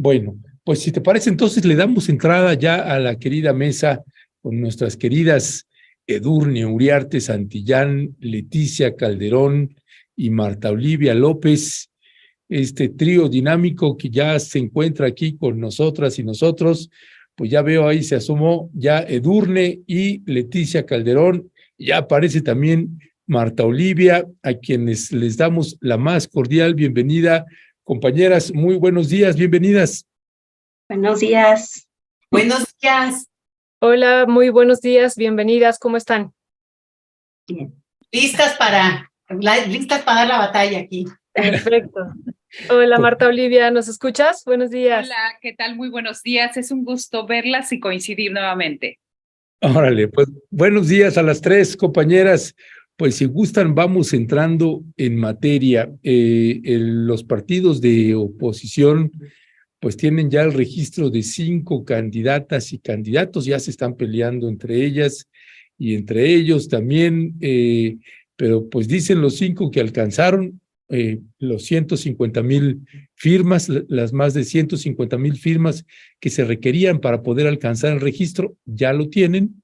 Bueno, pues si te parece, entonces le damos entrada ya a la querida mesa con nuestras queridas Edurne Uriarte Santillán, Leticia Calderón y Marta Olivia López, este trío dinámico que ya se encuentra aquí con nosotras y nosotros. Pues ya veo ahí se asomó ya Edurne y Leticia Calderón, ya aparece también Marta Olivia, a quienes les damos la más cordial bienvenida. Compañeras, muy buenos días, bienvenidas. Buenos días. Buenos días. Hola, muy buenos días, bienvenidas, ¿cómo están? Bien. Listas para dar la batalla aquí. Perfecto. Hola, Marta Olivia, ¿nos escuchas? Buenos días. Hola, ¿qué tal? Muy buenos días. Es un gusto verlas y coincidir nuevamente. Órale, pues buenos días a las tres compañeras. Pues si gustan, vamos entrando en materia. Los partidos de oposición pues tienen ya el registro de 5 candidatas y candidatos, ya se están peleando entre ellas y entre ellos también, pero pues dicen los 5 que alcanzaron los 150,000 firmas, las más de 150,000 firmas que se requerían para poder alcanzar el registro, ya lo tienen.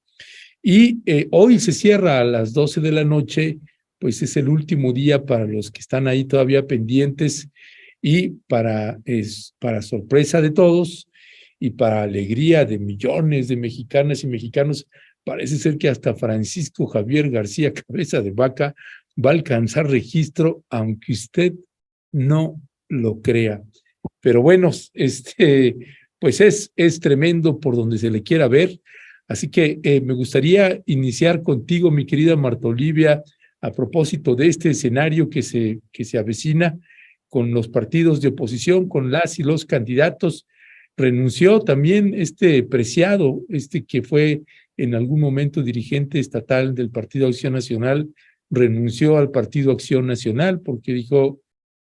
Y hoy se cierra a las 12 de la noche, pues es el último día para los que están ahí todavía pendientes y para sorpresa de todos y para alegría de millones de mexicanas y mexicanos, parece ser que hasta Francisco Javier García Cabeza de Vaca va a alcanzar registro, aunque usted no lo crea. Pero bueno, pues es tremendo por donde se le quiera ver. Así que me gustaría iniciar contigo, mi querida Marta Olivia, a propósito de este escenario que se avecina con los partidos de oposición, con las y los candidatos. Renunció también Preciado, que fue en algún momento dirigente estatal del Partido Acción Nacional, renunció al Partido Acción Nacional porque dijo,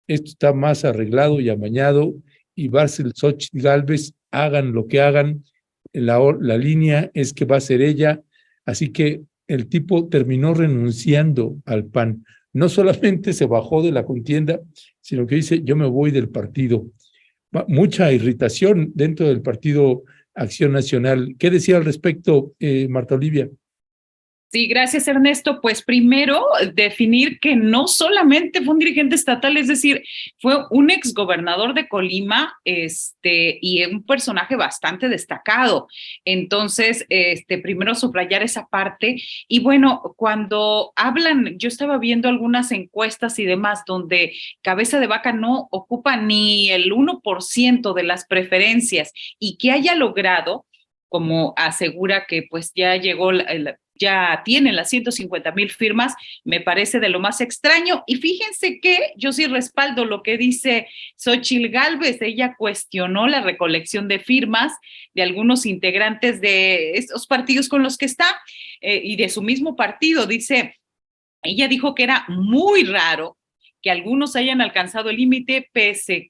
esto está más arreglado y amañado, y Barcel Xochitl Gálvez, hagan lo que hagan, la línea es que va a ser ella, así que el tipo terminó renunciando al PAN. No solamente se bajó de la contienda, sino que dice, yo me voy del partido. Mucha irritación dentro del Partido Acción Nacional. ¿Qué decía al respecto, Marta Olivia? Sí, gracias, Ernesto. Pues primero, definir que no solamente fue un dirigente estatal, es decir, fue un exgobernador de Colima, y un personaje bastante destacado. Entonces, primero subrayar esa parte. Y bueno, cuando hablan, yo estaba viendo algunas encuestas y demás, donde Cabeza de Vaca no ocupa ni el 1% de las preferencias y que haya logrado, como asegura que pues ya llegó ya tienen las 150,000 firmas, me parece de lo más extraño. Y fíjense que yo sí respaldo lo que dice Xochitl Gálvez. Ella cuestionó la recolección de firmas de algunos integrantes de estos partidos con los que está y de su mismo partido. Ella dijo que era muy raro que algunos hayan alcanzado el límite pese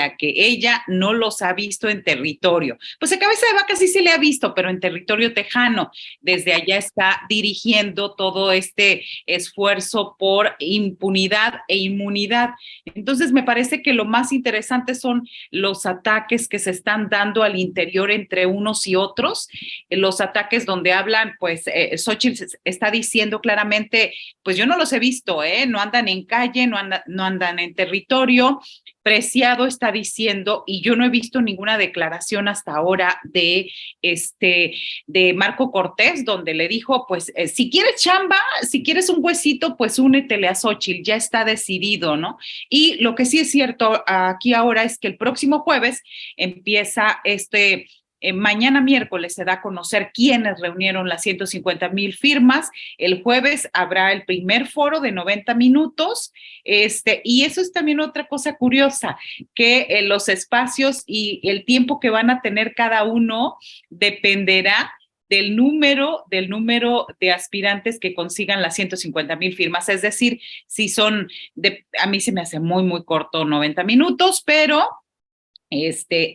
a que ella no los ha visto en territorio. Pues a Cabeza de Vaca sí se le ha visto, pero en territorio tejano. Desde allá está dirigiendo todo este esfuerzo por impunidad e inmunidad. Entonces me parece que lo más interesante son los ataques que se están dando al interior entre unos y otros, los ataques donde hablan, pues Xochitl está diciendo claramente, pues yo no los he visto, no andan en calle, no andan en territorio. Preciado está diciendo, y yo no he visto ninguna declaración hasta ahora de Marco Cortés, donde le dijo, pues, si quieres chamba, si quieres un huesito, pues únetele a Xochitl, ya está decidido, ¿no? Y lo que sí es cierto aquí ahora es que el próximo jueves empieza mañana miércoles se da a conocer quiénes reunieron las 150,000 firmas. El jueves habrá el primer foro de 90 minutos. Y eso es también otra cosa curiosa, que los espacios y el tiempo que van a tener cada uno dependerá del número de aspirantes que consigan las 150,000 firmas. Es decir, si a mí se me hace muy, muy corto 90 minutos, pero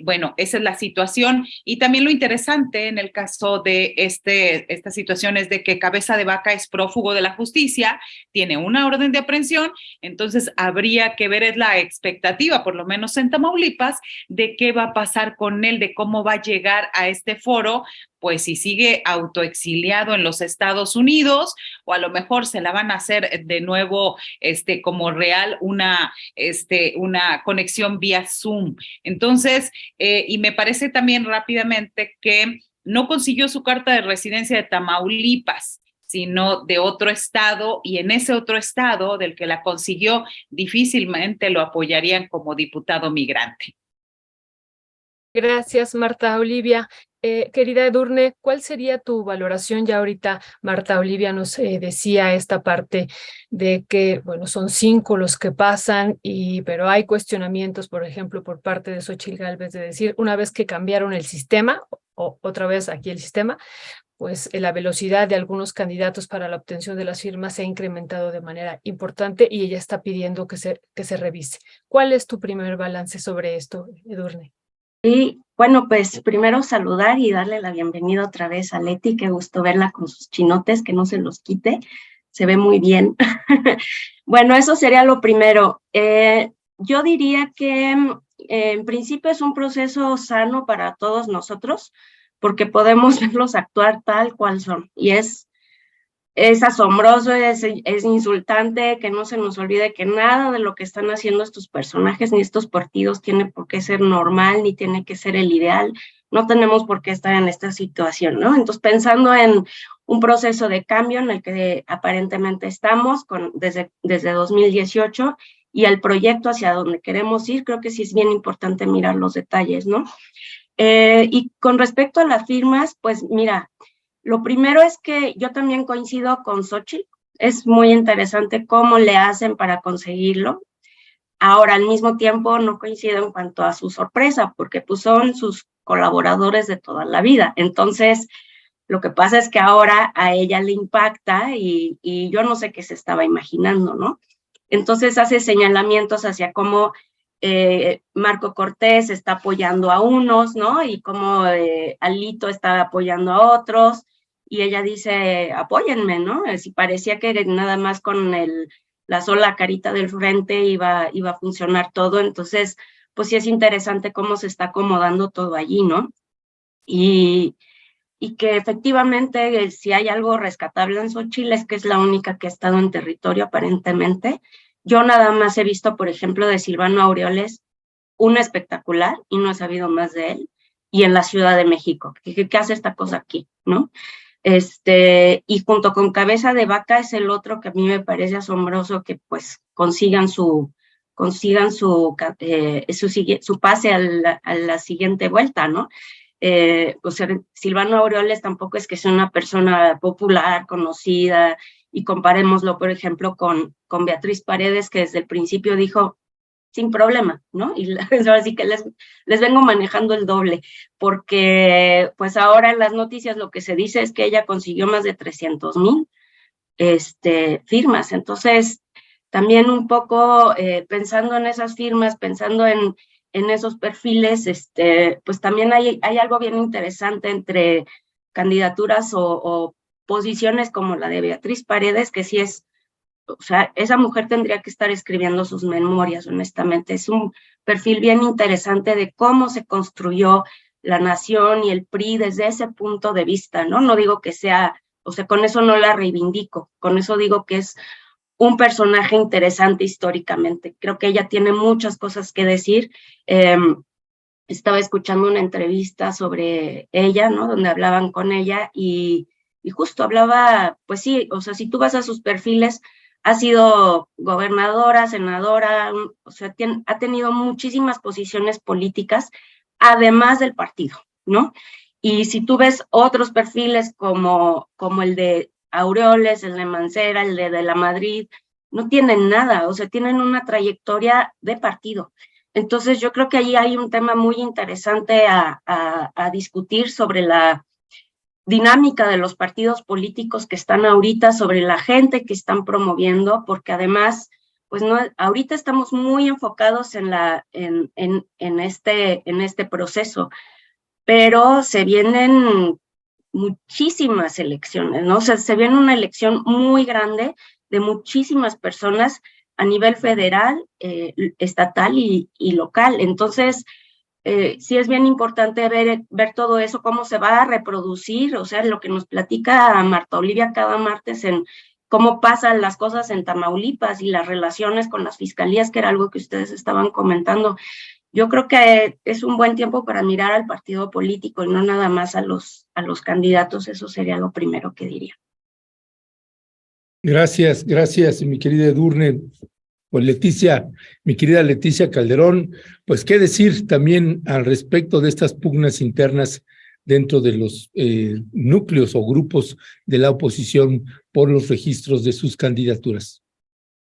Bueno, esa es la situación. Y también lo interesante en el caso de esta situación es de que Cabeza de Vaca es prófugo de la justicia, tiene una orden de aprehensión, entonces habría que ver, es la expectativa, por lo menos en Tamaulipas, de qué va a pasar con él, de cómo va a llegar a este foro, pues si sigue autoexiliado en los Estados Unidos, o a lo mejor se la van a hacer de nuevo como real una conexión vía Zoom. Entonces, y me parece también rápidamente que no consiguió su carta de residencia de Tamaulipas, sino de otro estado, y en ese otro estado del que la consiguió, difícilmente lo apoyarían como diputado migrante. Gracias, Marta Olivia. Querida Edurne, ¿cuál sería tu valoración? Ya ahorita Marta Olivia nos decía esta parte de que, bueno, son 5 los que pasan, pero hay cuestionamientos, por ejemplo, por parte de Xóchitl Gálvez, de decir, una vez que cambiaron el sistema, o otra vez aquí el sistema, pues la velocidad de algunos candidatos para la obtención de las firmas se ha incrementado de manera importante y ella está pidiendo que se revise. ¿Cuál es tu primer balance sobre esto, Edurne? Y bueno, pues primero saludar y darle la bienvenida otra vez a Leti, qué gusto verla con sus chinotes, que no se los quite, se ve muy bien. Bueno, eso sería lo primero. Yo diría que en principio es un proceso sano para todos nosotros, porque podemos verlos actuar tal cual son, y es asombroso, es insultante, que no se nos olvide que nada de lo que están haciendo estos personajes ni estos partidos tiene por qué ser normal, ni tiene que ser el ideal, no tenemos por qué estar en esta situación, ¿no? Entonces, pensando en un proceso de cambio en el que aparentemente estamos desde 2018 y el proyecto hacia donde queremos ir, creo que sí es bien importante mirar los detalles, ¿no? Y con respecto a las firmas, pues mira, lo primero es que yo también coincido con Xóchitl, es muy interesante cómo le hacen para conseguirlo. Ahora, al mismo tiempo, no coincido en cuanto a su sorpresa, porque pues son sus colaboradores de toda la vida. Entonces, lo que pasa es que ahora a ella le impacta y yo no sé qué se estaba imaginando, ¿no? Entonces hace señalamientos hacia cómo Marco Cortés está apoyando a unos, ¿no? Y cómo Alito está apoyando a otros. Y ella dice, apóyenme, ¿no? Si parecía que nada más con la sola carita del frente iba a funcionar todo. Entonces, pues sí es interesante cómo se está acomodando todo allí, ¿no? Y que efectivamente, si hay algo rescatable en Xóchitl, es que es la única que ha estado en territorio aparentemente. Yo nada más he visto, por ejemplo, de Silvano Aureoles, un espectacular, y no he sabido más de él, y en la Ciudad de México. ¿Qué hace esta cosa aquí, no? Y junto con Cabeza de Vaca es el otro que a mí me parece asombroso que pues consigan su pase a la siguiente vuelta, ¿no? Pues Silvano Aureoles tampoco es que sea una persona popular, conocida, y comparémoslo, por ejemplo, con Beatriz Paredes, que desde el principio dijo, sin problema, ¿no? Y ahora sí que les vengo manejando el doble, porque pues ahora en las noticias lo que se dice es que ella consiguió más de 300,000 firmas. Entonces, también un poco pensando en esas firmas, pensando en esos perfiles, pues también hay algo bien interesante entre candidaturas o posiciones como la de Beatriz Paredes, que sí es, o sea, esa mujer tendría que estar escribiendo sus memorias, honestamente. Es un perfil bien interesante de cómo se construyó la nación y el PRI desde ese punto de vista, ¿no? No digo que sea, o sea, con eso no la reivindico, con eso digo que es un personaje interesante históricamente. Creo que ella tiene muchas cosas que decir. Estaba escuchando una entrevista sobre ella, ¿no? Donde hablaban con ella y justo hablaba, pues sí, o sea, si tú vas a sus perfiles, ha sido gobernadora, senadora, o sea, ha tenido muchísimas posiciones políticas, además del partido, ¿no? Y si tú ves otros perfiles como el de Aureoles, el de Mancera, el de la Madrid, no tienen nada, o sea, tienen una trayectoria de partido. Entonces yo creo que allí hay un tema muy interesante a discutir sobre la dinámica de los partidos políticos que están ahorita, sobre la gente que están promoviendo, porque además pues no, ahorita estamos muy enfocados en este proceso, pero se vienen muchísimas elecciones, ¿no? O sea, se viene una elección muy grande de muchísimas personas a nivel federal, estatal y local. Entonces, sí es bien importante ver todo eso, cómo se va a reproducir, o sea, lo que nos platica Marta Olivia cada martes en cómo pasan las cosas en Tamaulipas y las relaciones con las fiscalías, que era algo que ustedes estaban comentando. Yo creo que es un buen tiempo para mirar al partido político y no nada más a los candidatos. Eso sería lo primero que diría. Gracias, mi querida Edurne. Pues Leticia, mi querida Leticia Calderón, pues qué decir también al respecto de estas pugnas internas dentro de los núcleos o grupos de la oposición por los registros de sus candidaturas.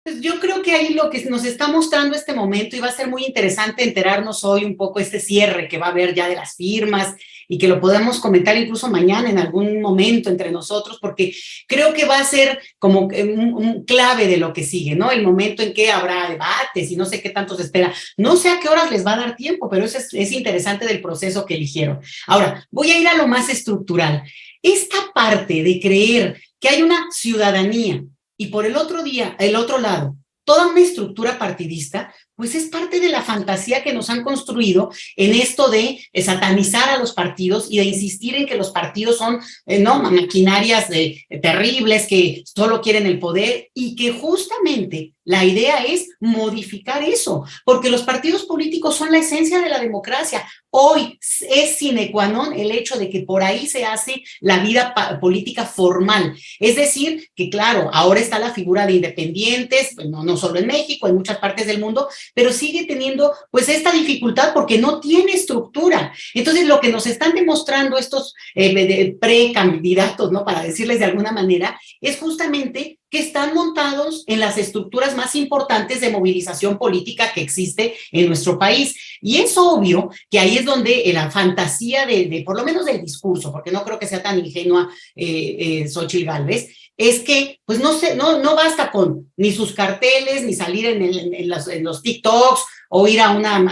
Pues yo creo que ahí lo que nos está mostrando este momento, y va a ser muy interesante enterarnos hoy un poco este cierre que va a haber ya de las firmas y que lo podemos comentar incluso mañana en algún momento entre nosotros, porque creo que va a ser como un clave de lo que sigue, ¿no? El momento en que habrá debates y no sé qué tanto se espera. No sé a qué horas les va a dar tiempo, pero eso es interesante del proceso que eligieron. Ahora, voy a ir a lo más estructural. Esta parte de creer que hay una ciudadanía y por el otro lado, toda una estructura partidista, pues es parte de la fantasía que nos han construido en esto de satanizar a los partidos y de insistir en que los partidos son maquinarias terribles que solo quieren el poder, y que justamente la idea es modificar eso, porque los partidos políticos son la esencia de la democracia. Hoy es sine qua non el hecho de que por ahí se hace la vida política formal. Es decir, que claro, ahora está la figura de independientes, pues no solo en México, en muchas partes del mundo, pero sigue teniendo pues esta dificultad porque no tiene estructura. Entonces, lo que nos están demostrando estos precandidatos, ¿no? Para decirles de alguna manera, es justamente que están montados en las estructuras más importantes de movilización política que existe en nuestro país. Y es obvio que ahí es donde la fantasía de por lo menos del discurso, porque no creo que sea tan ingenua Xóchitl Gálvez, es que pues no basta con ni sus carteles, ni salir en los TikToks o ir a una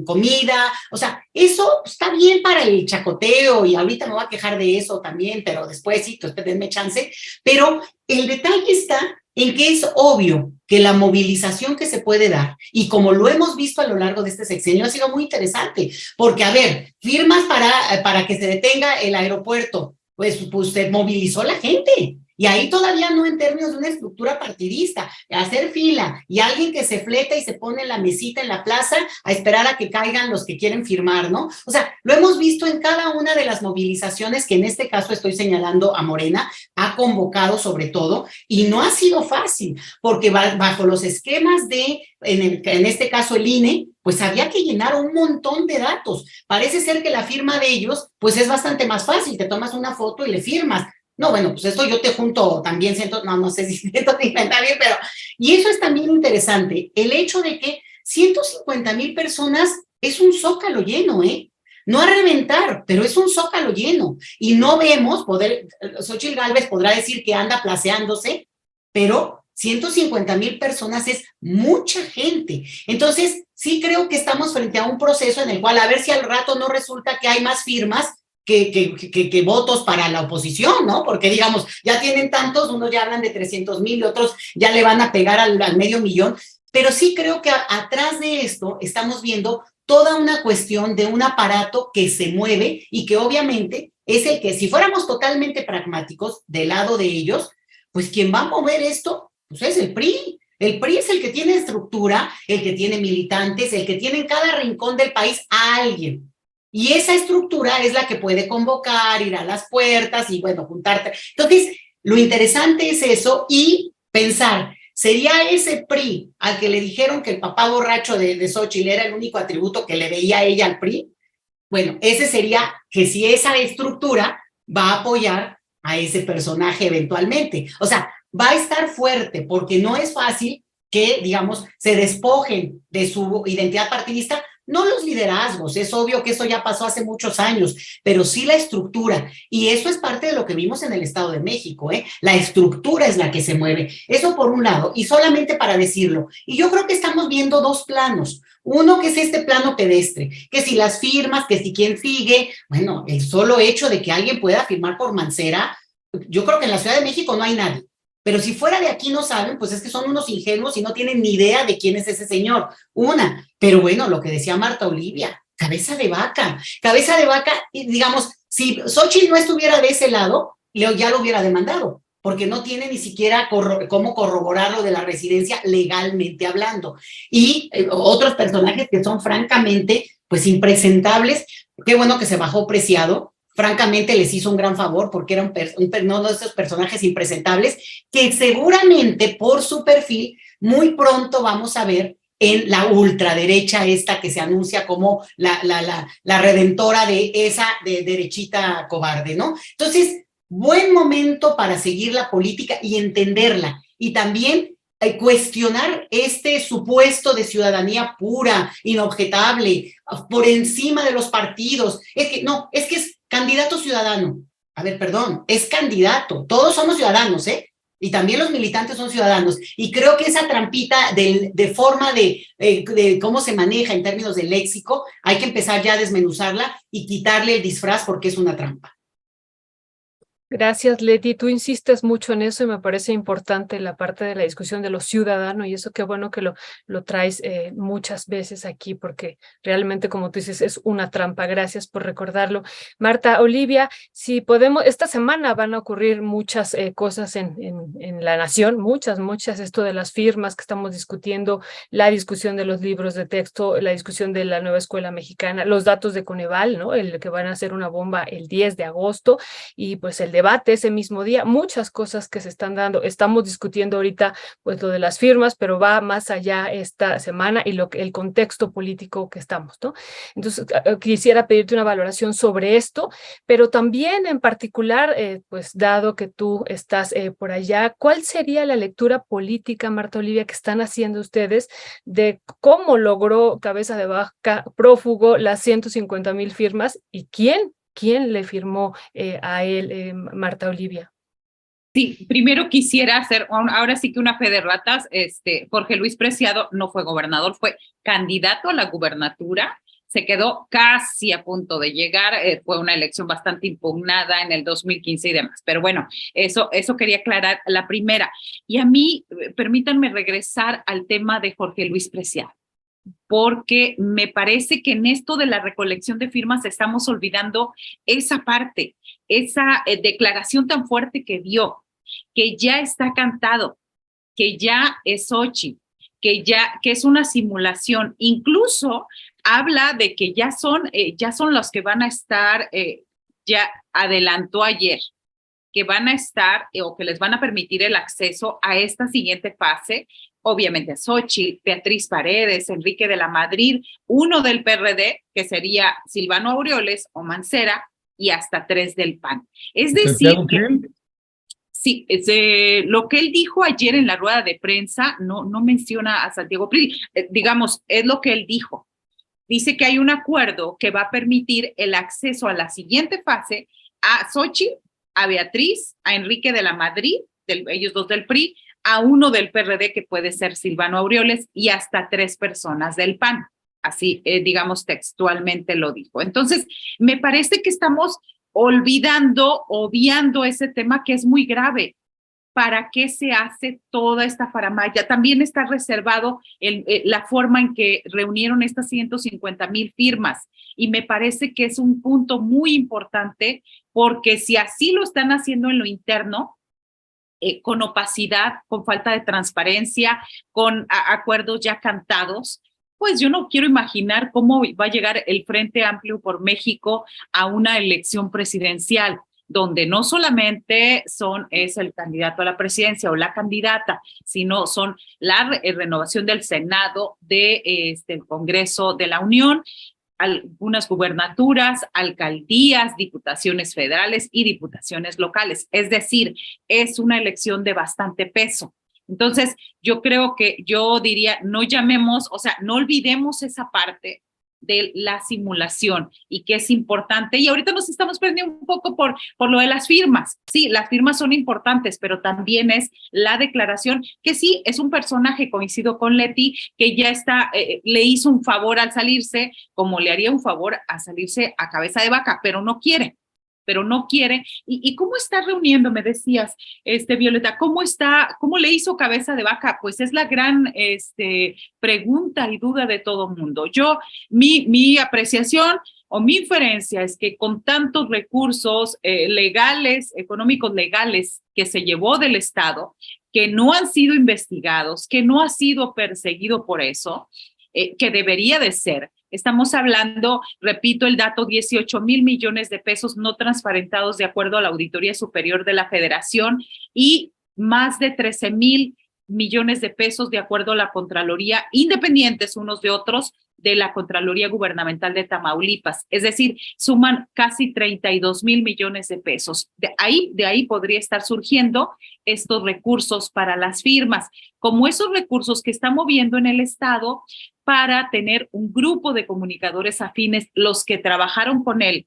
comida. O sea, eso está bien para el chacoteo, y ahorita me voy a quejar de eso también, pero después sí, denme chance. Pero el detalle está en que es obvio que la movilización que se puede dar, y como lo hemos visto a lo largo de este sexenio, ha sido muy interesante, porque, a ver, firmas para que se detenga el aeropuerto, pues se movilizó la gente. Y ahí todavía no en términos de una estructura partidista, hacer fila y alguien que se fleta y se pone en la mesita en la plaza a esperar a que caigan los que quieren firmar, ¿no? O sea, lo hemos visto en cada una de las movilizaciones que en este caso estoy señalando a Morena, ha convocado sobre todo, y no ha sido fácil, porque bajo los esquemas en este caso el INE, pues había que llenar un montón de datos. Parece ser que la firma de ellos, pues es bastante más fácil, te tomas una foto y le firmas. No, bueno, pues esto yo te junto también, no sé si 150 mil, pero... Y eso es también interesante, el hecho de que 150,000 personas es un zócalo lleno, ¿eh? No a reventar, pero es un zócalo lleno. Y no vemos, Xóchitl Gálvez podrá decir que anda placeándose, pero 150,000 personas es mucha gente. Entonces, sí creo que estamos frente a un proceso en el cual a ver si al rato no resulta que hay más firmas que votos para la oposición, ¿no? Porque, digamos, ya tienen tantos, unos ya hablan de 300,000 y otros ya le van a pegar al 500,000, pero sí creo que atrás de esto estamos viendo toda una cuestión de un aparato que se mueve y que obviamente es el que, si fuéramos totalmente pragmáticos del lado de ellos, pues quien va a mover esto, pues es el PRI. El PRI es el que tiene estructura, el que tiene militantes, el que tiene en cada rincón del país a alguien. Y esa estructura es la que puede convocar, ir a las puertas y, bueno, juntarte. Entonces, lo interesante es eso, y pensar, ¿sería ese PRI al que le dijeron que el papá borracho de Xóchitl era el único atributo que le veía a ella al PRI? Bueno, ese sería que si esa estructura va a apoyar a ese personaje eventualmente. O sea, va a estar fuerte, porque no es fácil que, digamos, se despojen de su identidad partidista, No los liderazgos, es obvio que eso ya pasó hace muchos años, pero sí la estructura. Y eso es parte de lo que vimos en el Estado de México, ¿eh? La estructura es la que se mueve. Eso por un lado, y solamente para decirlo. Y yo creo que estamos viendo dos planos. Uno que es este plano pedestre, que si las firmas, que si quién sigue, bueno, el solo hecho de que alguien pueda firmar por Mancera, yo creo que en la Ciudad de México no hay nadie. Pero si fuera de aquí no saben, pues es que son unos ingenuos y no tienen ni idea de quién es ese señor. Pero bueno, lo que decía Marta Olivia, cabeza de vaca, y digamos, si Xochitl no estuviera de ese lado, ya lo hubiera demandado, porque no tiene ni siquiera cómo corroborar lo de la residencia legalmente hablando. Y otros personajes que son francamente, pues impresentables, qué bueno que se bajó Preciado, francamente les hizo un gran favor porque era uno de esos personajes impresentables que seguramente por su perfil muy pronto vamos a ver en la ultraderecha esta que se anuncia como la redentora de esa de derechita cobarde, ¿no? Entonces, buen momento para seguir la política y entenderla y también cuestionar este supuesto de ciudadanía pura, inobjetable, por encima de los partidos. Es que es candidato ciudadano. A ver, perdón, es candidato. Todos somos ciudadanos, ¿eh? Y también los militantes son ciudadanos. Y creo que esa trampita de forma de cómo se maneja en términos de léxico, hay que empezar ya a desmenuzarla y quitarle el disfraz porque es una trampa. Gracias, Leti. Tú insistes mucho en eso y me parece importante la parte de la discusión de lo ciudadano y eso qué bueno que lo traes muchas veces aquí porque realmente, como tú dices, es una trampa. Gracias por recordarlo. Marta Olivia, si podemos, esta semana van a ocurrir muchas cosas en la nación, muchas, esto de las firmas que estamos discutiendo, la discusión de los libros de texto, la discusión de la nueva escuela mexicana, los datos de Coneval, ¿no? El que van a hacer una bomba el 10 de agosto y pues el debate ese mismo día, muchas cosas que se están dando. Estamos discutiendo ahorita pues lo de las firmas, pero va más allá esta semana y el contexto político que estamos, ¿no? Entonces, quisiera pedirte una valoración sobre esto, pero también en particular, pues dado que tú estás por allá, ¿cuál sería la lectura política, Marta Olivia, que están haciendo ustedes de cómo logró Cabeza de Vaca prófugo las 150,000 firmas y quién le firmó a él, Marta Olivia? Sí, primero quisiera hacer, ahora sí que una fe de ratas, Jorge Luis Preciado no fue gobernador, fue candidato a la gubernatura, se quedó casi a punto de llegar, fue una elección bastante impugnada en el 2015 y demás, pero bueno, eso quería aclarar la primera. Y a mí, permítanme regresar al tema de Jorge Luis Preciado, porque me parece que en esto de la recolección de firmas estamos olvidando esa parte, esa declaración tan fuerte que dio, que ya está cantado, que ya es Xochitl, que es una simulación. Incluso habla de que ya son los que van a estar, ya adelantó ayer, que van a estar o que les van a permitir el acceso a esta siguiente fase. Obviamente Xochitl, Beatriz Paredes, Enrique de la Madrid, uno del PRD, que sería Silvano Aureoles o Mancera, y hasta 3 del PAN. Es decir, sí, lo que él dijo ayer en la rueda de prensa no menciona a Santiago Krill, digamos, es lo que él dijo. Dice que hay un acuerdo que va a permitir el acceso a la siguiente fase a Xochitl, a Beatriz, a Enrique de la Madrid, ellos dos del PRI, a uno del PRD que puede ser Silvano Aureoles y hasta 3 personas del PAN. Así, digamos, textualmente lo dijo. Entonces, me parece que estamos obviando ese tema que es muy grave. ¿Para qué se hace toda esta faramalla? También está reservado la forma en que reunieron estas 150,000 firmas y me parece que es un punto muy importante porque si así lo están haciendo en lo interno, con opacidad, con falta de transparencia, con acuerdos ya cantados, pues yo no quiero imaginar cómo va a llegar el Frente Amplio por México a una elección presidencial, donde no solamente es el candidato a la presidencia o la candidata, sino son la renovación del Senado, del Congreso de la Unión, algunas gubernaturas, alcaldías, diputaciones federales y diputaciones locales. Es decir, es una elección de bastante peso. Entonces, yo creo que yo diría, no olvidemos esa parte, de la simulación y que es importante. Y ahorita nos estamos perdiendo un poco por lo de las firmas. Sí, las firmas son importantes, pero también es la declaración, que sí, es un personaje, coincido con Leti, que ya está, le hizo un favor al salirse, como le haría un favor a salirse a cabeza de vaca, pero no quiere. ¿Y cómo está reuniendo, me decías, Violeta, cómo le hizo cabeza de vaca? Pues es la gran pregunta y duda de todo mundo. Mi apreciación o mi inferencia es que con tantos recursos legales, económicos legales que se llevó del Estado, que no han sido investigados, que no ha sido perseguido por eso, que debería de ser. Estamos hablando, repito el dato, 18,000 millones de pesos no transparentados de acuerdo a la Auditoría Superior de la Federación y más de 13,000 millones de pesos de acuerdo a la Contraloría, independientes unos de otros, de la Contraloría Gubernamental de Tamaulipas. Es decir, suman casi 32,000 millones de pesos. De ahí podría estar surgiendo estos recursos para las firmas, como esos recursos que está moviendo en el Estado para tener un grupo de comunicadores afines, los que trabajaron con él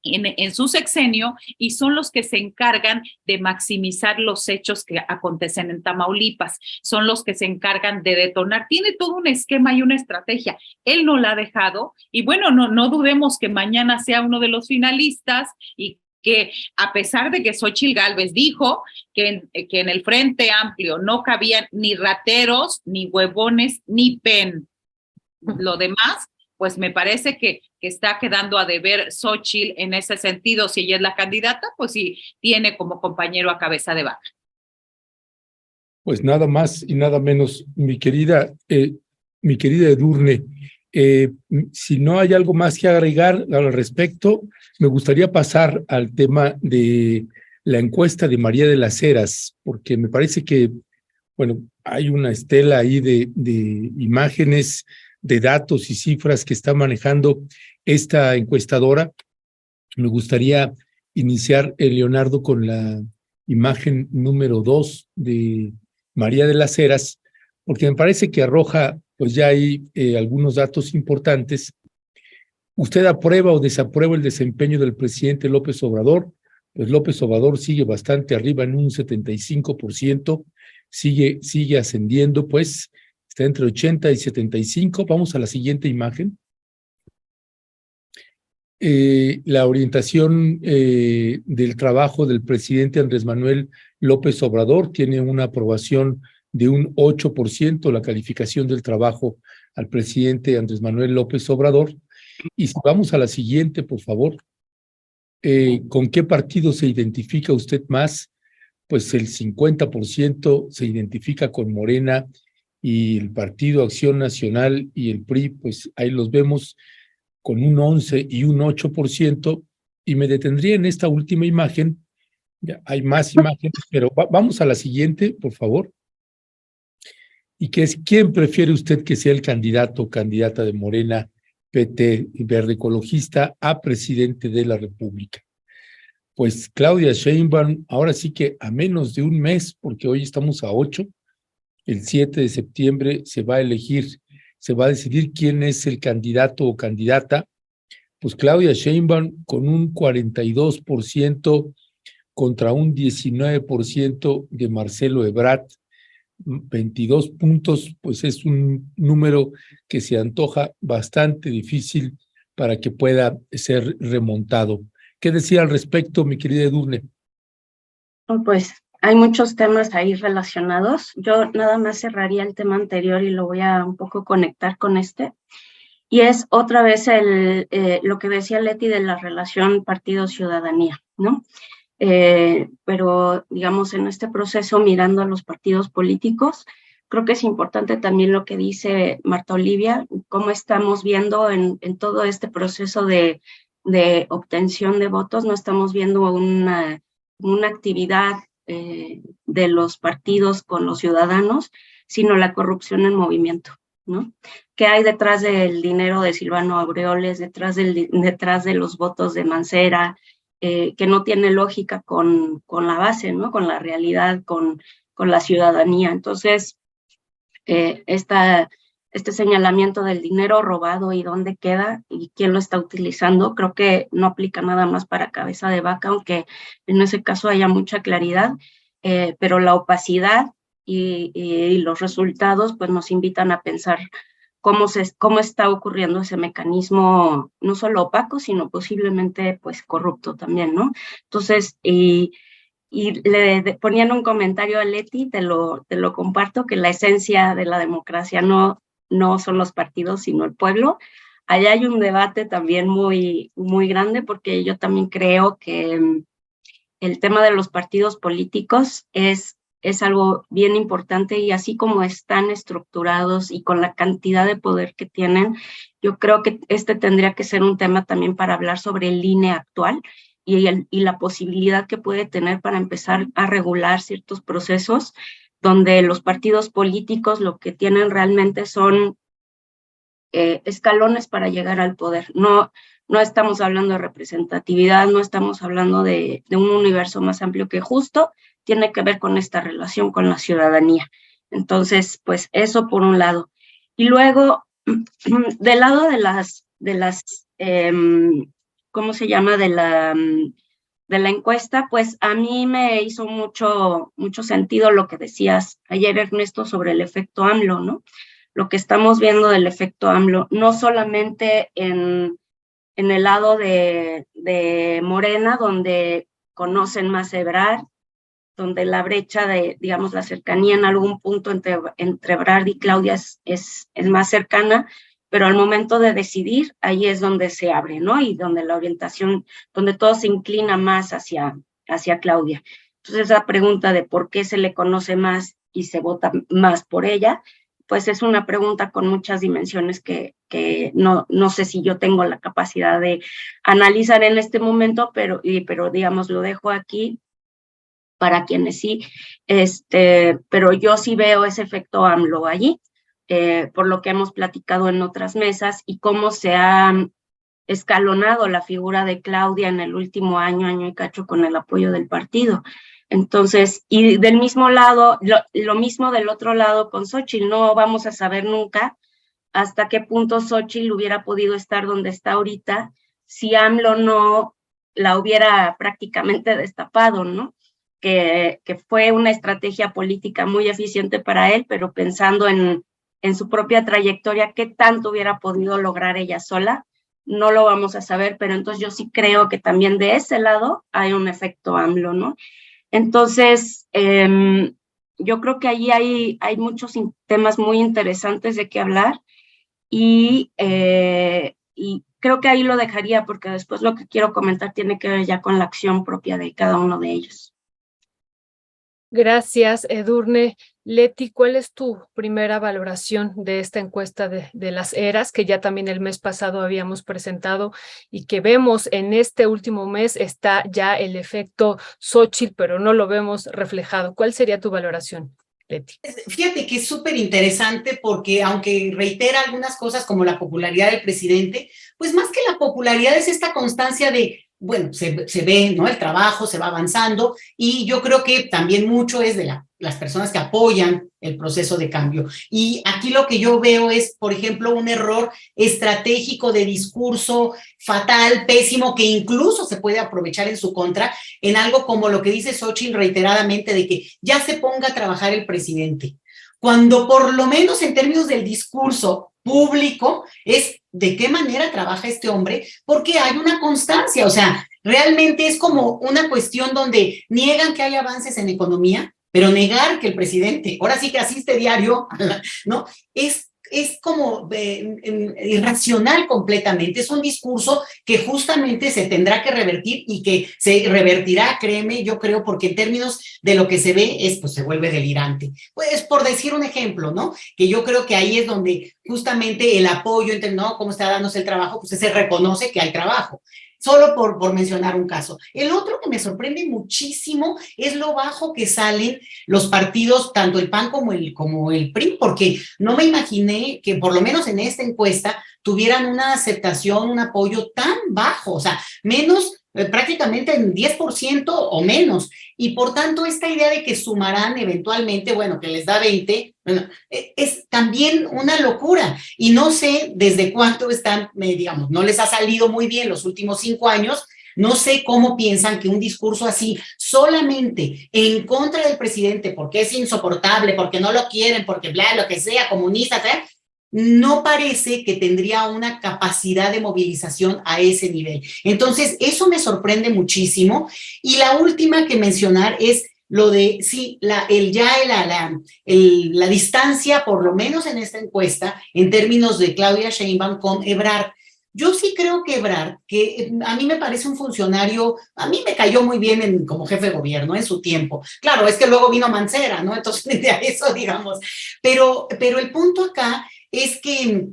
en su sexenio y son los que se encargan de maximizar los hechos que acontecen en Tamaulipas, son los que se encargan de detonar. Tiene todo un esquema y una estrategia. Él no la ha dejado y bueno, no dudemos que mañana sea uno de los finalistas y que a pesar de que Xóchitl Gálvez dijo que en el Frente Amplio no cabían ni rateros, ni huevones, ni PEN. Lo demás, pues me parece que está quedando a deber Xóchitl en ese sentido. Si ella es la candidata, pues sí, tiene como compañero a cabeza de vaca. Pues nada más y nada menos, mi querida Edurne, si no hay algo más que agregar al respecto, me gustaría pasar al tema de la encuesta de María de las Heras, porque me parece que, bueno, hay una estela ahí de imágenes, de datos y cifras que está manejando esta encuestadora. Me gustaría iniciar, Leonardo, con la imagen número 2 de María de las Heras, porque me parece que arroja, pues ya hay algunos datos importantes. ¿Usted aprueba o desaprueba el desempeño del presidente López Obrador? Pues López Obrador sigue bastante arriba en un 75%, sigue ascendiendo, pues está entre 80 y 75. Vamos a la siguiente imagen. La orientación del trabajo del presidente Andrés Manuel López Obrador tiene una aprobación de un 8%, la calificación del trabajo al presidente Andrés Manuel López Obrador. Y si vamos a la siguiente, por favor, ¿con qué partido se identifica usted más? Pues el 50% se identifica con Morena y el Partido Acción Nacional y el PRI, pues ahí los vemos con un 11 y un 8%, y me detendría en esta última imagen. Ya hay más imágenes, pero vamos a la siguiente, por favor. Y que es, ¿quién prefiere usted que sea el candidato o candidata de Morena, PT y Verde Ecologista a presidente de la República? Pues Claudia Sheinbaum, ahora sí que a menos de un mes, porque hoy estamos a 8, el 7 de septiembre se va a decidir quién es el candidato o candidata. Pues Claudia Sheinbaum con un 42% contra un 19% de Marcelo Ebrard, 22 puntos, pues es un número que se antoja bastante difícil para que pueda ser remontado. ¿Qué decía al respecto, mi querida Edurne? Pues hay muchos temas ahí relacionados. Yo nada más cerraría el tema anterior y lo voy a un poco conectar con este. Y es otra vez lo que decía Leti de la relación partido-ciudadanía, ¿no? Pero, digamos, en este proceso, mirando a los partidos políticos, creo que es importante también lo que dice Marta Olivia, cómo estamos viendo en todo este proceso de obtención de votos, no estamos viendo una actividad de los partidos con los ciudadanos, sino la corrupción en movimiento, ¿no? ¿Qué hay detrás del dinero de Silvano Aureoles, detrás de los votos de Mancera, que no tiene lógica con la base, ¿no? Con la realidad, con la ciudadanía? Entonces, esta este señalamiento del dinero robado y dónde queda y quién lo está utilizando, creo que no aplica nada más para Cabeza de Vaca, aunque en ese caso haya mucha claridad, pero la opacidad y los resultados pues nos invitan a pensar cómo está ocurriendo ese mecanismo, no solo opaco, sino posiblemente pues corrupto también, ¿no? Entonces, y le ponían un comentario a Leti, te lo comparto, que la esencia de la democracia no son los partidos, sino el pueblo. Allá hay un debate también muy, muy grande, porque yo también creo que el tema de los partidos políticos es algo bien importante, y así como están estructurados y con la cantidad de poder que tienen, yo creo que este tendría que ser un tema también para hablar sobre el INE actual y la posibilidad que puede tener para empezar a regular ciertos procesos donde los partidos políticos lo que tienen realmente son escalones para llegar al poder. No estamos hablando de representatividad, no estamos hablando de un universo más amplio que justo tiene que ver con esta relación con la ciudadanía. Entonces, pues eso por un lado. Y luego, del lado de las ¿cómo se llama? De la encuesta, pues a mí me hizo mucho sentido lo que decías ayer, Ernesto, sobre el efecto AMLO, ¿no? Lo que estamos viendo del efecto AMLO, no solamente en el lado de Morena, donde conocen más a Ebrard, donde la brecha de, digamos, la cercanía en algún punto entre Ebrard y Claudia es más cercana, pero al momento de decidir, ahí es donde se abre, ¿no? Y donde la orientación, donde todo se inclina más hacia Claudia. Entonces, esa pregunta de por qué se le conoce más y se vota más por ella, pues es una pregunta con muchas dimensiones que no sé si yo tengo la capacidad de analizar en este momento, pero digamos, lo dejo aquí para quienes sí, pero yo sí veo ese efecto AMLO allí, por lo que hemos platicado en otras mesas y cómo se ha escalonado la figura de Claudia en el último año y cacho, con el apoyo del partido. Entonces, y del mismo lado, lo mismo del otro lado con Xóchitl, no vamos a saber nunca hasta qué punto Xóchitl hubiera podido estar donde está ahorita si AMLO no la hubiera prácticamente destapado, ¿no? Que fue una estrategia política muy eficiente para él, pero pensando en su propia trayectoria, qué tanto hubiera podido lograr ella sola, no lo vamos a saber, pero entonces yo sí creo que también de ese lado hay un efecto AMLO, ¿no? Entonces, yo creo que ahí hay muchos temas muy interesantes de qué hablar y creo que ahí lo dejaría, porque después lo que quiero comentar tiene que ver ya con la acción propia de cada uno de ellos. Gracias, Edurne. Leti, ¿cuál es tu primera valoración de esta encuesta de las eras, que ya también el mes pasado habíamos presentado y que vemos en este último mes está ya el efecto Xóchitl, pero no lo vemos reflejado? ¿Cuál sería tu valoración, Leti? Fíjate que es súper interesante, porque aunque reitera algunas cosas como la popularidad del presidente, pues más que la popularidad es esta constancia de, bueno, se ve, ¿no? El trabajo, se va avanzando, y yo creo que también mucho es de las personas que apoyan el proceso de cambio. Y aquí lo que yo veo es, por ejemplo, un error estratégico de discurso fatal, pésimo, que incluso se puede aprovechar en su contra, en algo como lo que dice Xóchitl reiteradamente, de que ya se ponga a trabajar el presidente, cuando por lo menos en términos del discurso público es de qué manera trabaja este hombre, porque hay una constancia. O sea, realmente es como una cuestión donde niegan que hay avances en economía, pero negar que el presidente ahora sí que asiste diario, ¿no? Es como irracional completamente. Es un discurso que justamente se tendrá que revertir, y que se revertirá, créeme, yo creo, porque en términos de lo que se ve pues se vuelve delirante. Pues por decir un ejemplo, ¿no? Que yo creo que ahí es donde justamente el apoyo entre, ¿no? Cómo está dándose el trabajo, pues se reconoce que hay trabajo. Solo por mencionar un caso. El otro que me sorprende muchísimo es lo bajo que salen los partidos, tanto el PAN como el PRI, porque no me imaginé que por lo menos en esta encuesta tuvieran una aceptación, un apoyo tan bajo. O sea, menos prácticamente en 10% o menos. Y por tanto, esta idea de que sumarán eventualmente, bueno, que les da 20, bueno, es también una locura. Y no sé desde cuánto están, digamos, no les ha salido muy bien los últimos 5 años. No sé cómo piensan que un discurso así, solamente en contra del presidente, porque es insoportable, porque no lo quieren, porque bla, lo que sea, comunista, ¿sabes? No parece que tendría una capacidad de movilización a ese nivel. Entonces, eso me sorprende muchísimo. Y la última que mencionar es lo de, sí, la distancia, por lo menos en esta encuesta, en términos de Claudia Sheinbaum con Ebrard. Yo sí creo que Ebrard, que a mí me parece un funcionario, a mí me cayó muy bien como jefe de gobierno en su tiempo. Claro, es que luego vino Mancera, ¿no? Entonces, de eso, digamos. Pero el punto acá es que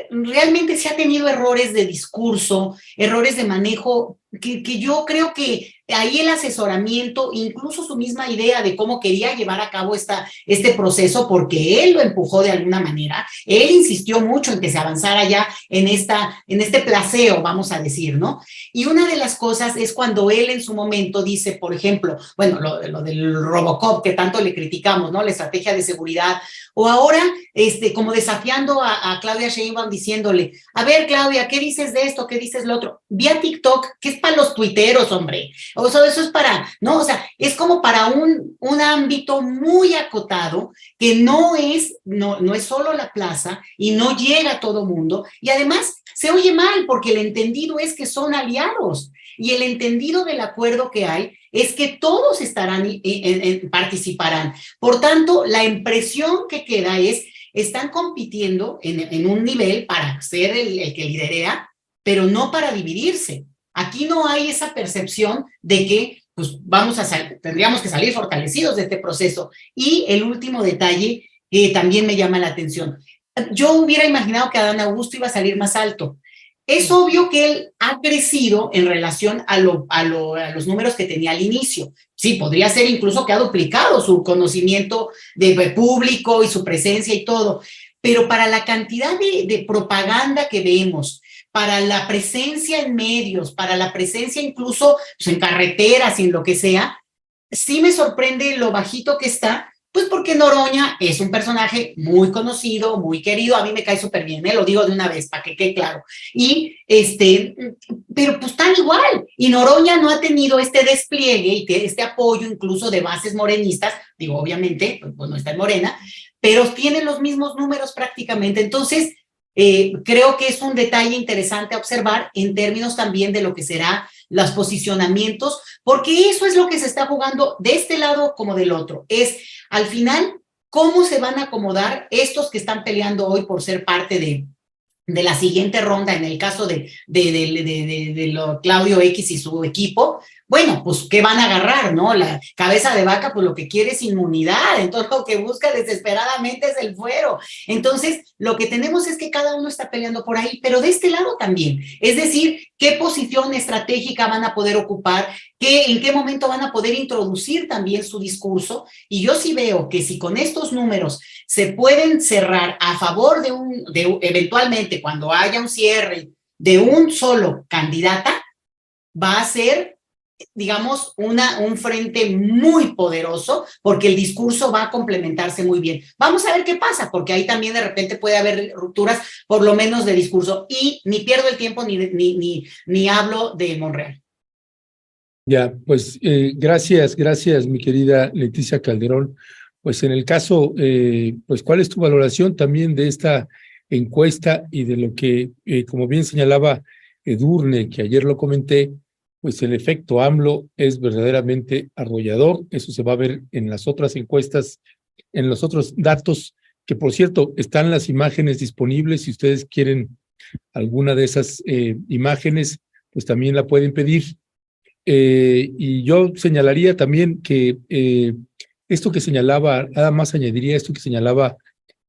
realmente se ha tenido errores de discurso, errores de manejo, que yo creo que ahí el asesoramiento, incluso su misma idea de cómo quería llevar a cabo este proceso, porque él lo empujó de alguna manera, él insistió mucho en que se avanzara ya en este placeo, vamos a decir, ¿no? Y una de las cosas es cuando él en su momento dice, por ejemplo, bueno, lo del Robocop que tanto le criticamos, ¿no? La estrategia de seguridad, o ahora, como desafiando a Claudia Sheinbaum diciéndole, a ver, Claudia, ¿qué dices de esto? ¿Qué dices lo otro? Vía TikTok, que es para los tuiteros, hombre. O sea, eso es para, ¿no? O sea, es como para un ámbito muy acotado que no es solo la plaza y no llega a todo mundo. Y además se oye mal porque el entendido es que son aliados y el entendido del acuerdo que hay es que todos participarán. Por tanto, la impresión que queda es, están compitiendo en un nivel para ser el que liderea, pero no para dividirse. Aquí no hay esa percepción de que pues, tendríamos que salir fortalecidos de este proceso. Y el último detalle que también me llama la atención. Yo hubiera imaginado que Adán Augusto iba a salir más alto. Es obvio que él ha crecido en relación a los números que tenía al inicio. Sí, podría ser incluso que ha duplicado su conocimiento de público y su presencia y todo. Pero para la cantidad de propaganda que vemos, para la presencia en medios, para la presencia incluso pues, en carreteras y en lo que sea, sí me sorprende lo bajito que está, pues porque Noroña es un personaje muy conocido, muy querido, a mí me cae súper bien, lo digo de una vez para que quede claro. Y pero pues están igual, y Noroña no ha tenido este despliegue y este apoyo incluso de bases morenistas, digo, obviamente, pues no está en Morena, pero tienen los mismos números prácticamente, entonces creo que es un detalle interesante a observar en términos también de lo que será los posicionamientos, porque eso es lo que se está jugando de este lado como del otro, es al final cómo se van a acomodar estos que están peleando hoy por ser parte de la siguiente ronda, en el caso de Claudio X y su equipo. Bueno, pues, ¿qué van a agarrar, no? La cabeza de vaca, pues, lo que quiere es inmunidad, entonces lo que busca desesperadamente es el fuero. Entonces, lo que tenemos es que cada uno está peleando por ahí, pero de este lado también. Es decir, ¿qué posición estratégica van a poder ocupar? ¿En qué momento van a poder introducir también su discurso? Y yo sí veo que si con estos números se pueden cerrar a favor eventualmente, cuando haya un cierre de un solo candidata, va a ser, digamos, un frente muy poderoso, porque el discurso va a complementarse muy bien. Vamos a ver qué pasa, porque ahí también de repente puede haber rupturas, por lo menos de discurso, y ni pierdo el tiempo ni hablo de Monreal. Ya, pues gracias, mi querida Leticia Calderón. Pues en el caso, pues ¿cuál es tu valoración también de esta encuesta y de lo que, como bien señalaba Edurne, que ayer lo comenté, pues el efecto AMLO es verdaderamente arrollador? Eso se va a ver en las otras encuestas, en los otros datos, que por cierto, están las imágenes disponibles. Si ustedes quieren alguna de esas imágenes, pues también la pueden pedir. Y yo señalaría también que esto que señalaba, nada más añadiría esto que señalaba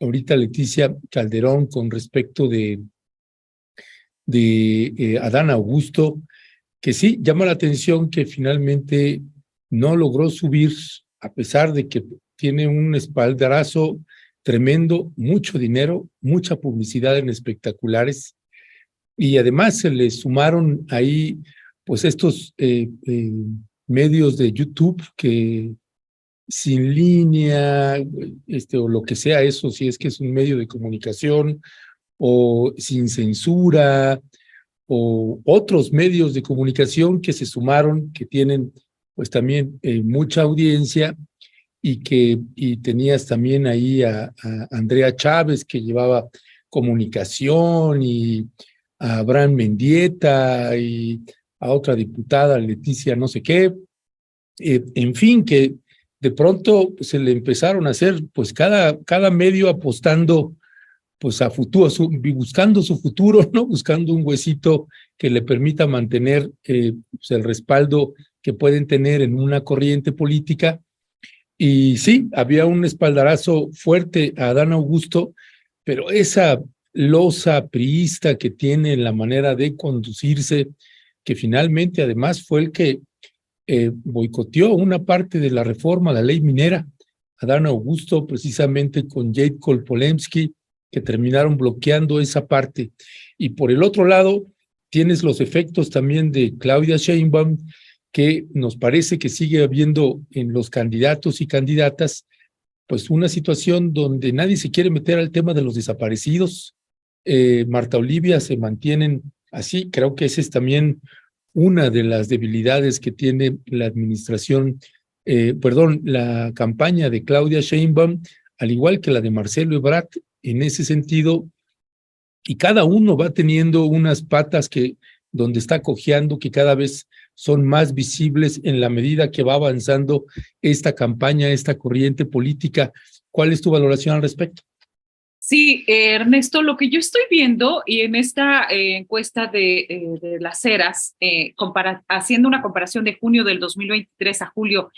ahorita Leticia Calderón con respecto de Adán Augusto, que sí, llama la atención que finalmente no logró subir, a pesar de que tiene un espaldarazo tremendo, mucho dinero, mucha publicidad en espectaculares, y además se le sumaron ahí pues estos medios de YouTube que sin línea, o lo que sea eso, si es que es un medio de comunicación, o sin censura, o otros medios de comunicación que se sumaron, que tienen pues también mucha audiencia, y tenías también ahí a Andrea Chávez, que llevaba comunicación, y a Abraham Mendieta, y a otra diputada, Leticia no sé qué, en fin, que de pronto se le empezaron a hacer pues cada medio apostando pues a futuro, buscando su futuro, ¿no? Buscando un huesito que le permita mantener pues el respaldo que pueden tener en una corriente política. Y sí, había un espaldarazo fuerte a Adán Augusto, pero esa losa priista que tiene en la manera de conducirse, que finalmente además fue el que boicoteó una parte de la reforma a la ley minera, Adán Augusto, precisamente con Jade Kolpolemsky, que terminaron bloqueando esa parte. Y por el otro lado, tienes los efectos también de Claudia Sheinbaum, que nos parece que sigue habiendo en los candidatos y candidatas, pues una situación donde nadie se quiere meter al tema de los desaparecidos. Marta Olivia se mantienen así. Creo que esa es también una de las debilidades que tiene la administración, la campaña de Claudia Sheinbaum, al igual que la de Marcelo Ebrard, en ese sentido, y cada uno va teniendo unas patas donde está cojeando, que cada vez son más visibles en la medida que va avanzando esta campaña, esta corriente política. ¿Cuál es tu valoración al respecto? Sí, Ernesto, lo que yo estoy viendo, y en esta encuesta de las Heras, haciendo una comparación de junio del 2023 a julio,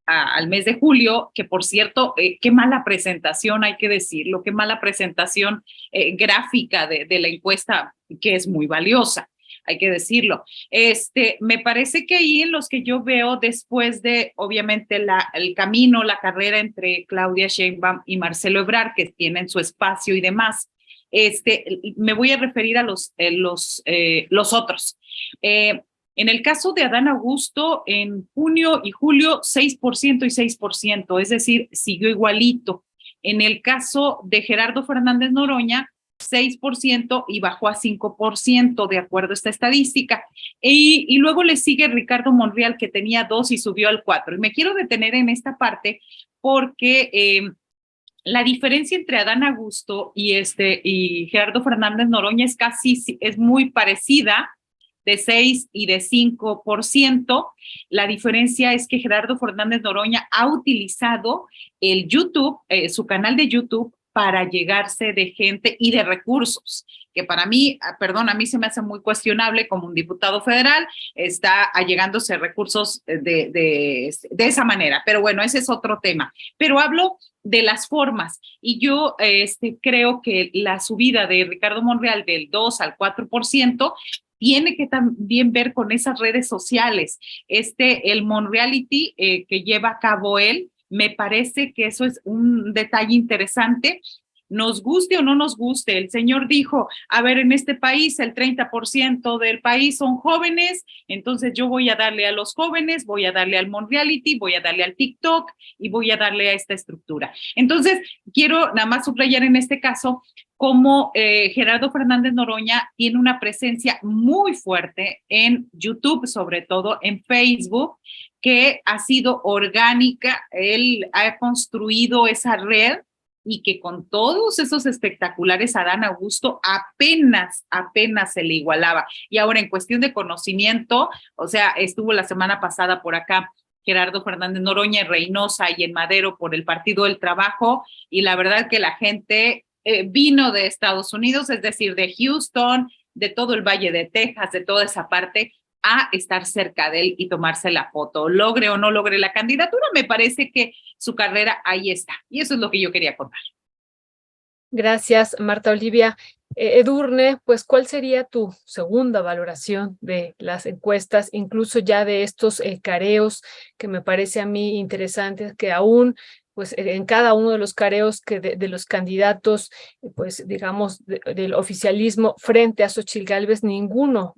al mes de julio, que por cierto, qué mala presentación, hay que decirlo, qué mala presentación gráfica de la encuesta, que es muy valiosa, hay que decirlo. Me parece que ahí en los que yo veo, después de, obviamente, el camino, la carrera entre Claudia Sheinbaum y Marcelo Ebrard, que tienen su espacio y demás, me voy a referir a los otros. En el caso de Adán Augusto, en junio y julio, 6% y 6%, es decir, siguió igualito. En el caso de Gerardo Fernández Noroña, 6% y bajó a 5%, de acuerdo a esta estadística. Y luego le sigue Ricardo Monreal, que tenía 2 y subió al 4%. Y me quiero detener en esta parte porque la diferencia entre Adán Augusto y Gerardo Fernández Noroña es muy parecida, de 6 y de 5%. La diferencia es que Gerardo Fernández Noroña ha utilizado el YouTube, su canal de YouTube, para llegarse de gente y de recursos, que para mí, a mí se me hace muy cuestionable como un diputado federal, está allegándose recursos de esa manera, pero bueno, ese es otro tema. Pero hablo de las formas, y yo creo que la subida de Ricardo Monreal del 2 al 4% tiene que también ver con esas redes sociales. El Monreality que lleva a cabo él, me parece que eso es un detalle interesante. Nos guste o no nos guste, el señor dijo, a ver, en este país el 30% del país son jóvenes, entonces yo voy a darle a los jóvenes, voy a darle al Monreality, voy a darle al TikTok y voy a darle a esta estructura. Entonces, quiero nada más subrayar en este caso cómo Gerardo Fernández Noroña tiene una presencia muy fuerte en YouTube, sobre todo en Facebook, que ha sido orgánica. Él ha construido esa red, y que con todos esos espectaculares a Adán Augusto apenas se le igualaba. Y ahora en cuestión de conocimiento, o sea, estuvo la semana pasada por acá Gerardo Fernández Noroña en Reynosa y en Madero por el Partido del Trabajo, y la verdad que la gente vino de Estados Unidos, es decir, de Houston, de todo el Valle de Texas, de toda esa parte, a estar cerca de él y tomarse la foto. Logre o no logre la candidatura, me parece que su carrera ahí está. Y eso es lo que yo quería contar. Gracias, Marta Olivia. Edurne, pues, ¿cuál sería tu segunda valoración de las encuestas, incluso ya de estos careos que me parece a mí interesantes, que aún pues en cada uno de los careos que de los candidatos, pues digamos, del oficialismo frente a Xóchitl Gálvez, ninguno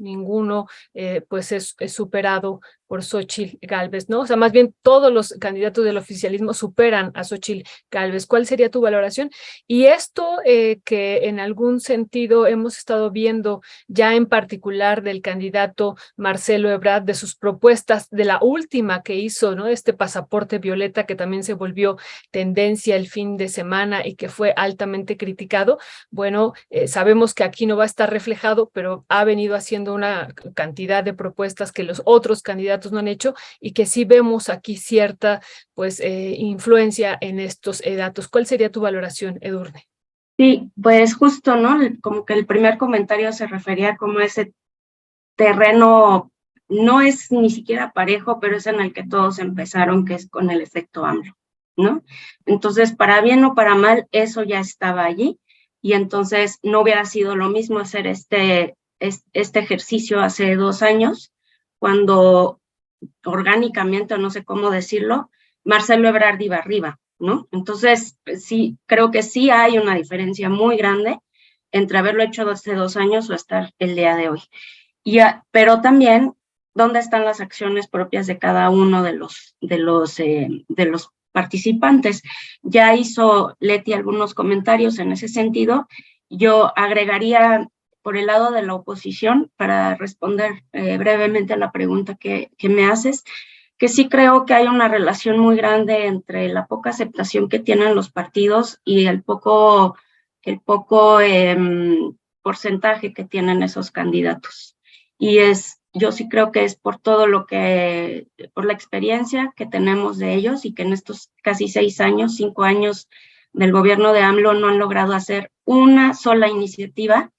pues es superado por Xóchitl Gálvez, ¿no? O sea, más bien todos los candidatos del oficialismo superan a Xóchitl Gálvez. ¿Cuál sería tu valoración? Y esto que en algún sentido hemos estado viendo ya en particular del candidato Marcelo Ebrard, de sus propuestas, de la última que hizo, ¿no? Este pasaporte violeta que también se volvió tendencia el fin de semana y que fue altamente criticado. Bueno, sabemos que aquí no va a estar reflejado, pero ha venido haciendo una cantidad de propuestas que los otros candidatos no han hecho y que sí vemos aquí cierta, pues, influencia en estos datos. ¿Cuál sería tu valoración, Edurne? Sí, pues justo, ¿no? Como que el primer comentario se refería como ese terreno, no es ni siquiera parejo, pero es en el que todos empezaron, que es con el efecto AMLO, ¿no? Entonces, para bien o para mal, eso ya estaba allí, y entonces no hubiera sido lo mismo hacer este ejercicio hace 2 años, cuando orgánicamente, o no sé cómo decirlo, Marcelo Ebrard iba arriba, ¿no? Entonces, sí, creo que sí hay una diferencia muy grande entre haberlo hecho hace 2 años o estar el día de hoy. Pero también, ¿dónde están las acciones propias de cada uno de los participantes? Ya hizo Leti algunos comentarios en ese sentido. Yo agregaría por el lado de la oposición, para responder brevemente a la pregunta que me haces, que sí creo que hay una relación muy grande entre la poca aceptación que tienen los partidos y el poco porcentaje que tienen esos candidatos. Y yo sí creo que es por todo por la experiencia que tenemos de ellos, y que en estos casi 5 años del gobierno de AMLO no han logrado hacer una sola iniciativa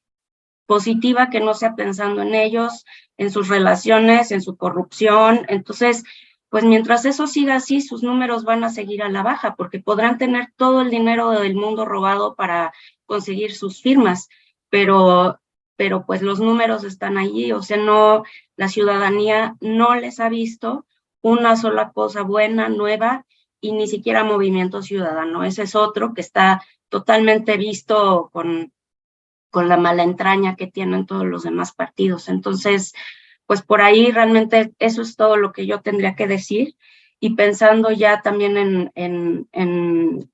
positiva que no sea pensando en ellos, en sus relaciones, en su corrupción. Entonces, pues mientras eso siga así, sus números van a seguir a la baja, porque podrán tener todo el dinero del mundo robado para conseguir sus firmas, pero pues los números están allí. O sea, no, la ciudadanía no les ha visto una sola cosa buena, nueva, y ni siquiera Movimiento Ciudadano. Ese es otro que está totalmente visto con la mala entraña que tienen todos los demás partidos. Entonces, pues por ahí realmente eso es todo lo que yo tendría que decir. Y pensando ya también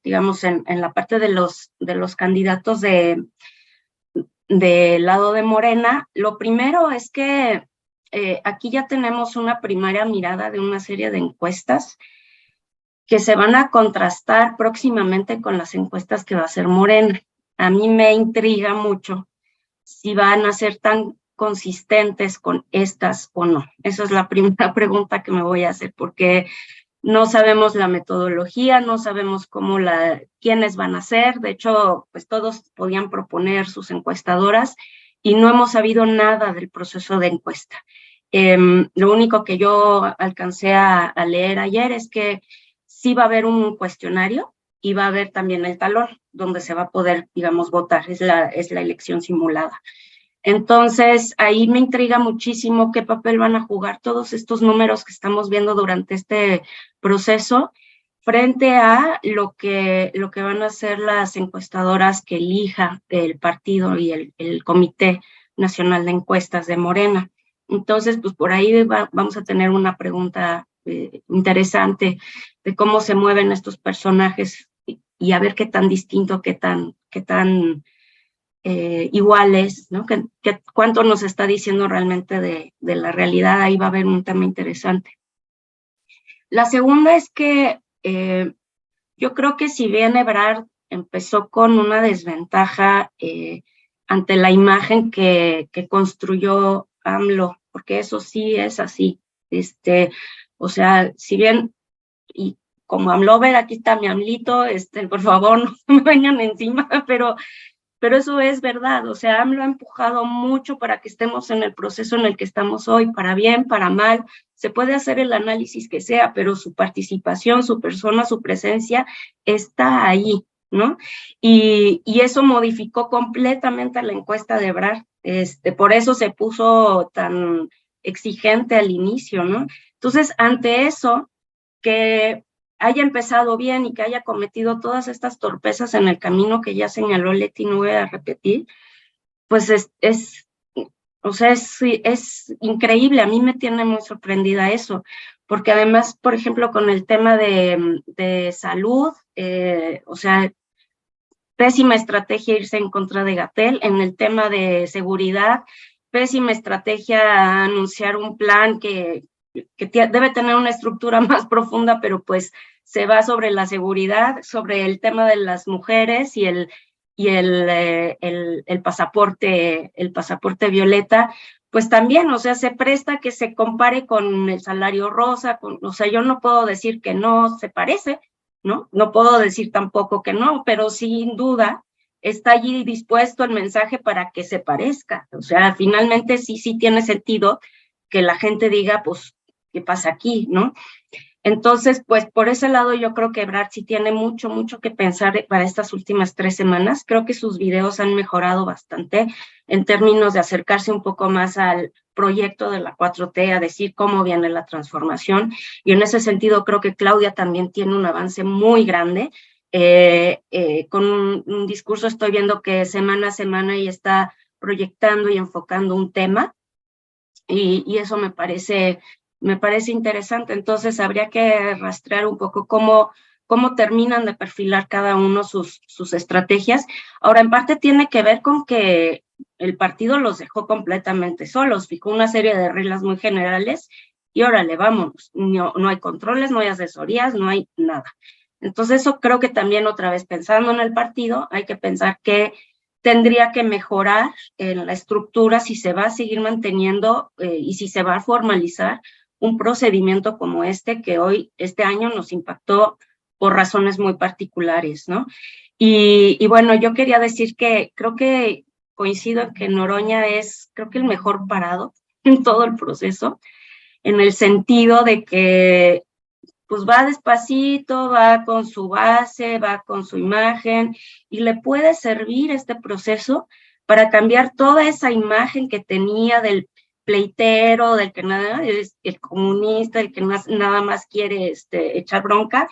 digamos, en la parte de los candidatos del lado de Morena, lo primero es que aquí ya tenemos una primera mirada de una serie de encuestas que se van a contrastar próximamente con las encuestas que va a hacer Morena. A mí me intriga mucho si van a ser tan consistentes con estas o no. Esa es la primera pregunta que me voy a hacer, porque no sabemos la metodología, no sabemos quiénes van a ser. De hecho, pues todos podían proponer sus encuestadoras y no hemos sabido nada del proceso de encuesta. Lo único que yo alcancé a leer ayer es que sí va a haber un cuestionario y va a haber también el talón donde se va a poder, digamos, votar. Es la elección simulada. Entonces, ahí me intriga muchísimo qué papel van a jugar todos estos números que estamos viendo durante este proceso frente a lo que van a hacer las encuestadoras que elija el partido y el Comité Nacional de Encuestas de Morena. Entonces, pues por ahí vamos a tener una pregunta interesante de cómo se mueven estos personajes y a ver qué tan distinto, qué tan iguales, ¿no? Cuánto nos está diciendo realmente de la realidad. Ahí va a haber un tema interesante. La segunda es que yo creo que si bien Ebrard empezó con una desventaja ante la imagen que construyó AMLO, porque eso sí es así, o sea, si bien, y como AMLover, aquí está mi AMLito, por favor, no me vengan encima, pero eso es verdad. O sea, AMLO ha empujado mucho para que estemos en el proceso en el que estamos hoy, para bien, para mal. Se puede hacer el análisis que sea, pero su participación, su persona, su presencia está ahí, ¿no? Y eso modificó completamente la encuesta de Ebrard. Por eso se puso tan exigente al inicio, ¿no? Entonces, ante eso, que haya empezado bien y que haya cometido todas estas torpezas en el camino que ya señaló Leti, no voy a repetir, pues o sea, es increíble. A mí me tiene muy sorprendida eso, porque además, por ejemplo, con el tema de salud, o sea, pésima estrategia irse en contra de Gatell. En el tema de seguridad, pésima estrategia anunciar un plan que debe tener una estructura más profunda, pero pues se va sobre la seguridad, sobre el tema de las mujeres y el pasaporte violeta, pues también, o sea, se presta que se compare con el salario rosa, o sea, yo no puedo decir que no se parece, ¿no? No puedo decir tampoco que no, pero sin duda está allí dispuesto el mensaje para que se parezca. O sea, finalmente sí tiene sentido que la gente diga, pues, ¿qué pasa aquí, no? Entonces, pues, por ese lado yo creo que Ebrard sí tiene mucho que pensar para estas últimas 3 semanas. Creo que sus videos han mejorado bastante en términos de acercarse un poco más al proyecto de la 4T, a decir cómo viene la transformación, y en ese sentido creo que Claudia también tiene un avance muy grande, con un discurso estoy viendo que semana a semana ella está proyectando y enfocando un tema, y eso me parece interesante. Entonces habría que rastrear un poco cómo terminan de perfilar cada uno sus estrategias. Ahora, en parte tiene que ver con que el partido los dejó completamente solos, fijó una serie de reglas muy generales y órale, vámonos. No hay controles, no hay asesorías, no hay nada. Entonces eso creo que también, otra vez pensando en el partido, hay que pensar que tendría que mejorar en la estructura si se va a seguir manteniendo y si se va a formalizar un procedimiento como este año nos impactó por razones muy particulares, ¿no? Y bueno, yo quería decir que creo que coincido en que Noroña es, creo que el mejor parado en todo el proceso, en el sentido de que pues va despacito, va con su base, va con su imagen, y le puede servir este proceso para cambiar toda esa imagen que tenía del pleitero, del que nada es el comunista, el que nada más quiere echar bronca.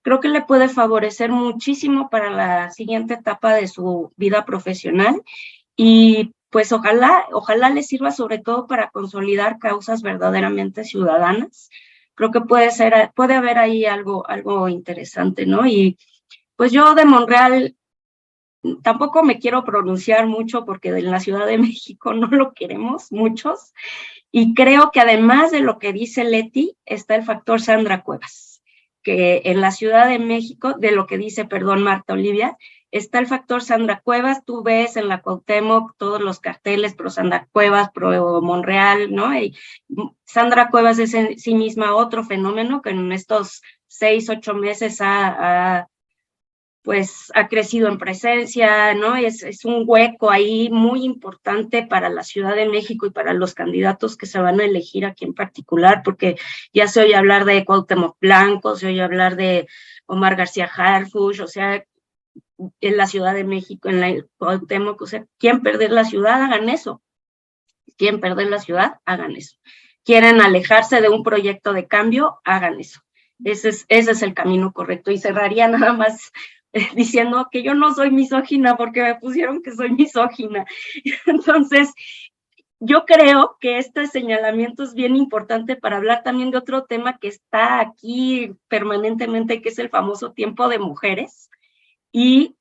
Creo que le puede favorecer muchísimo para la siguiente etapa de su vida profesional, y pues ojalá le sirva sobre todo para consolidar causas verdaderamente ciudadanas. Creo que puede haber ahí algo interesante, ¿no? Y pues yo de Monreal tampoco me quiero pronunciar mucho porque en la Ciudad de México no lo queremos muchos, y creo que además de lo que dice Leti, está el factor Sandra Cuevas, que en la Ciudad de México, de lo que dice, perdón, Marta Olivia, está el factor Sandra Cuevas. Tú ves en la Cuauhtémoc todos los carteles pro Sandra Cuevas, pro Monreal, ¿no? Y Sandra Cuevas es en sí misma otro fenómeno que en estos 6-8 meses ha crecido en presencia, ¿no? Es un hueco ahí muy importante para la Ciudad de México y para los candidatos que se van a elegir aquí en particular, porque ya se oye hablar de Cuauhtémoc Blanco, se oye hablar de Omar García Harfuch, o sea, en la Ciudad de México, en la Cuauhtémoc, o sea, ¿quieren perder la ciudad? Hagan eso. ¿Quieren perder la ciudad? Hagan eso. ¿Quieren alejarse de un proyecto de cambio? Hagan eso. Ese es el camino correcto. Y cerraría nada más diciendo que yo no soy misógina porque me pusieron que soy misógina. Entonces, yo creo que este señalamiento es bien importante para hablar también de otro tema que está aquí permanentemente, que es el famoso tiempo de mujeres, y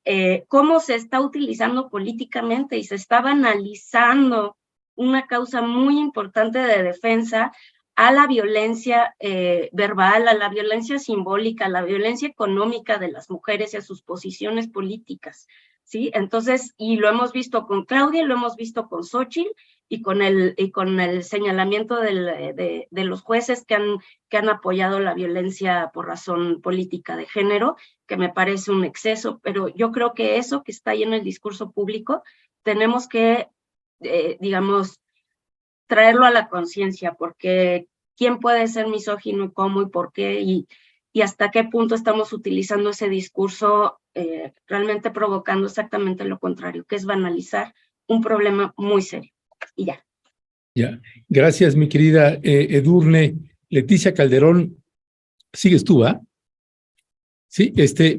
cómo se está utilizando políticamente y se está banalizando una causa muy importante de defensa a la violencia verbal, a la violencia simbólica, a la violencia económica de las mujeres y a sus posiciones políticas, ¿sí? Entonces, y lo hemos visto con Claudia, lo hemos visto con Xóchitl, y con el señalamiento de los jueces que han apoyado la violencia por razón política de género, que me parece un exceso, pero yo creo que eso que está ahí en el discurso público, tenemos que, digamos, traerlo a la conciencia, porque quién puede ser misógino y cómo y por qué, y hasta qué punto estamos utilizando ese discurso realmente provocando exactamente lo contrario, que es banalizar un problema muy serio. Y ya. Ya, gracias, mi querida Edurne. Leticia Calderón, sigues tú, ¿ah? Sí, Sí.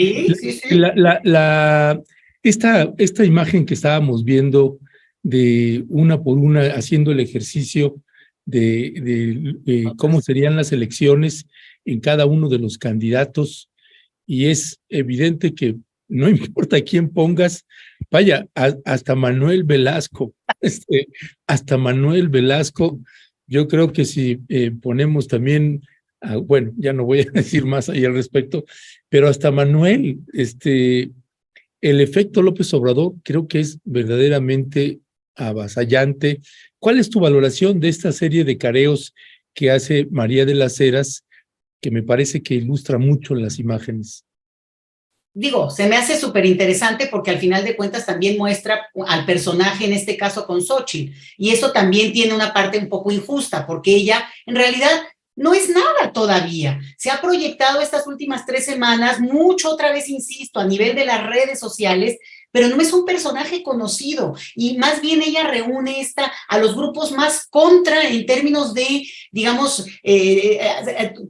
esta imagen que estábamos viendo de una por una haciendo el ejercicio de cómo serían las elecciones en cada uno de los candidatos, y es evidente que no importa quién pongas, vaya, hasta Manuel Velasco, hasta Manuel Velasco, yo creo que si ponemos también, bueno, ya no voy a decir más ahí al respecto, pero hasta Manuel, el efecto López Obrador creo que es verdaderamente avasallante. ¿Cuál es tu valoración de esta serie de careos que hace María de las Heras, que me parece que ilustra mucho las imágenes? Digo, se me hace súper interesante porque al final de cuentas también muestra al personaje, en este caso con Xóchitl, y eso también tiene una parte un poco injusta, porque ella en realidad no es nada todavía. Se ha proyectado estas últimas 3 semanas mucho, otra vez insisto, a nivel de las redes sociales, pero no es un personaje conocido, y más bien ella reúne a los grupos más contra en términos de, digamos,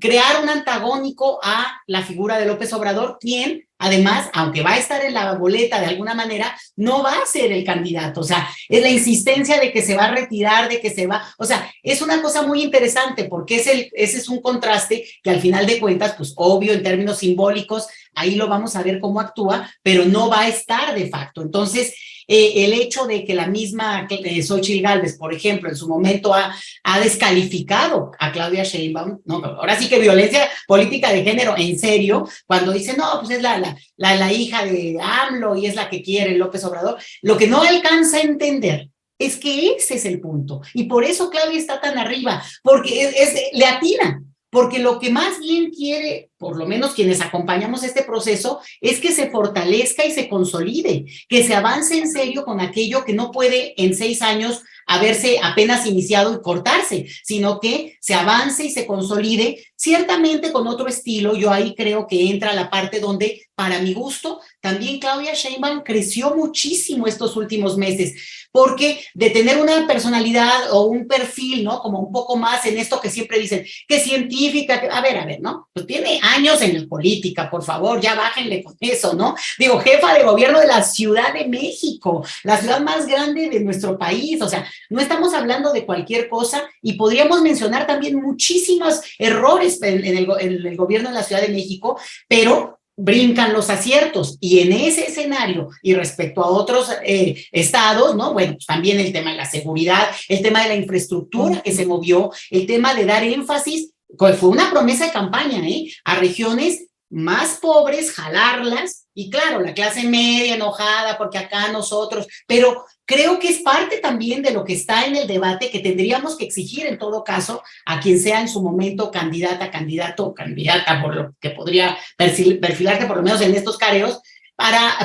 crear un antagónico a la figura de López Obrador, quien además, aunque va a estar en la boleta de alguna manera, no va a ser el candidato. O sea, es la insistencia de que se va a retirar, de que se va, o sea, es una cosa muy interesante porque ese es un contraste que al final de cuentas, pues obvio en términos simbólicos, ahí lo vamos a ver cómo actúa, pero no va a estar de facto. Entonces, el hecho de que la misma Xóchitl Gálvez, por ejemplo, en su momento ha descalificado a Claudia Sheinbaum, no, ahora sí que violencia política de género, en serio, cuando dice, no, pues es la hija de AMLO y es la que quiere López Obrador, lo que no alcanza a entender es que ese es el punto, y por eso Claudia está tan arriba, porque le atina. Porque lo que más bien quiere, por lo menos quienes acompañamos este proceso, es que se fortalezca y se consolide, que se avance en serio con aquello que no puede en 6 años haberse apenas iniciado y cortarse, sino que se avance y se consolide, ciertamente con otro estilo. Yo ahí creo que entra la parte donde, para mi gusto, también Claudia Sheinbaum creció muchísimo estos últimos meses, porque de tener una personalidad o un perfil, ¿no? Como un poco más en esto que siempre dicen, que científica, a ver, ¿no? Pues tiene años en la política, por favor, ya bájenle con eso, ¿no? Digo, jefa de gobierno de la Ciudad de México, la ciudad más grande de nuestro país, o sea, no estamos hablando de cualquier cosa, y podríamos mencionar también muchísimos errores en el gobierno de la Ciudad de México, pero brincan los aciertos, y en ese escenario y respecto a otros estados, ¿no? Bueno, pues también el tema de la seguridad, el tema de la infraestructura que se movió, el tema de dar énfasis, fue una promesa de campaña, a regiones más pobres, jalarlas, y claro, la clase media enojada porque acá nosotros, pero creo que es parte también de lo que está en el debate que tendríamos que exigir en todo caso a quien sea en su momento candidato o candidata, por lo que podría perfilarse por lo menos en estos careos, para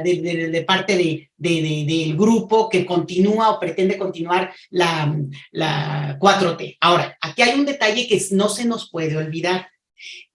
de parte del grupo que continúa o pretende continuar la 4T. Ahora, aquí hay un detalle que no se nos puede olvidar.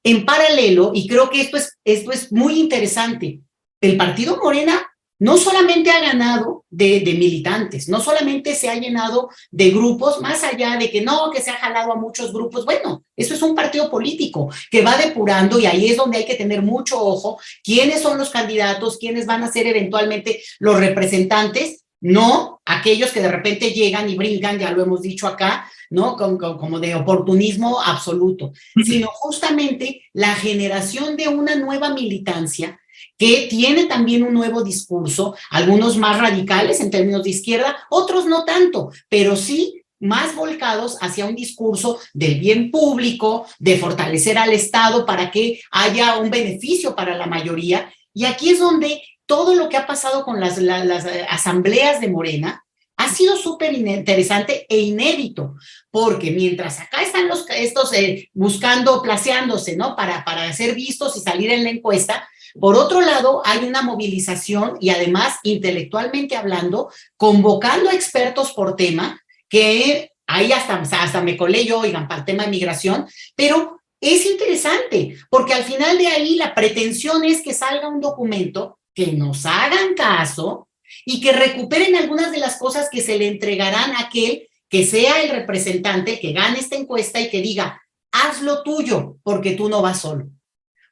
En paralelo, y creo que esto es muy interesante, el partido Morena no solamente ha ganado de militantes, no solamente se ha llenado de grupos, más allá de que no, que se ha jalado a muchos grupos. Bueno, eso es un partido político que va depurando, y ahí es donde hay que tener mucho ojo quiénes son los candidatos, quiénes van a ser eventualmente los representantes, no aquellos que de repente llegan y brincan, ya lo hemos dicho acá, ¿no? Como de oportunismo absoluto, sino justamente la generación de una nueva militancia que tiene también un nuevo discurso, algunos más radicales en términos de izquierda, otros no tanto, pero sí más volcados hacia un discurso del bien público, de fortalecer al Estado para que haya un beneficio para la mayoría. Y aquí es donde todo lo que ha pasado con las asambleas de Morena ha sido súper interesante e inédito, porque mientras acá están estos buscando, placeándose, ¿no? Para ser vistos y salir en la encuesta, por otro lado, hay una movilización y además, intelectualmente hablando, convocando a expertos por tema, que ahí hasta me colé yo, oigan, para el tema de migración, pero es interesante, porque al final de ahí la pretensión es que salga un documento, que nos hagan caso y que recuperen algunas de las cosas que se le entregarán a aquel que sea el representante, que gane esta encuesta y que diga, haz lo tuyo, porque tú no vas solo.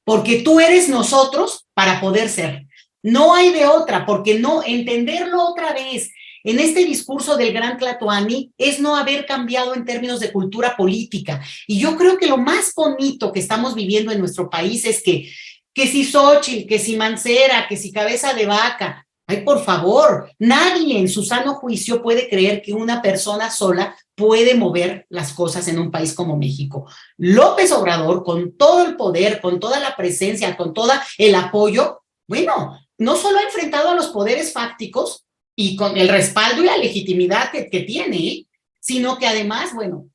porque tú eres nosotros para poder ser. No hay de otra, porque no entenderlo otra vez en este discurso del gran Tlatoani es no haber cambiado en términos de cultura política. Y yo creo que lo más bonito que estamos viviendo en nuestro país es que si Xóchitl, que si Mancera, que si Cabeza de Vaca, ay, por favor, nadie en su sano juicio puede creer que una persona sola puede mover las cosas en un país como México. López Obrador, con todo el poder, con toda la presencia, con todo el apoyo, bueno, no solo ha enfrentado a los poderes fácticos y con el respaldo y la legitimidad que tiene, sino que además, bueno,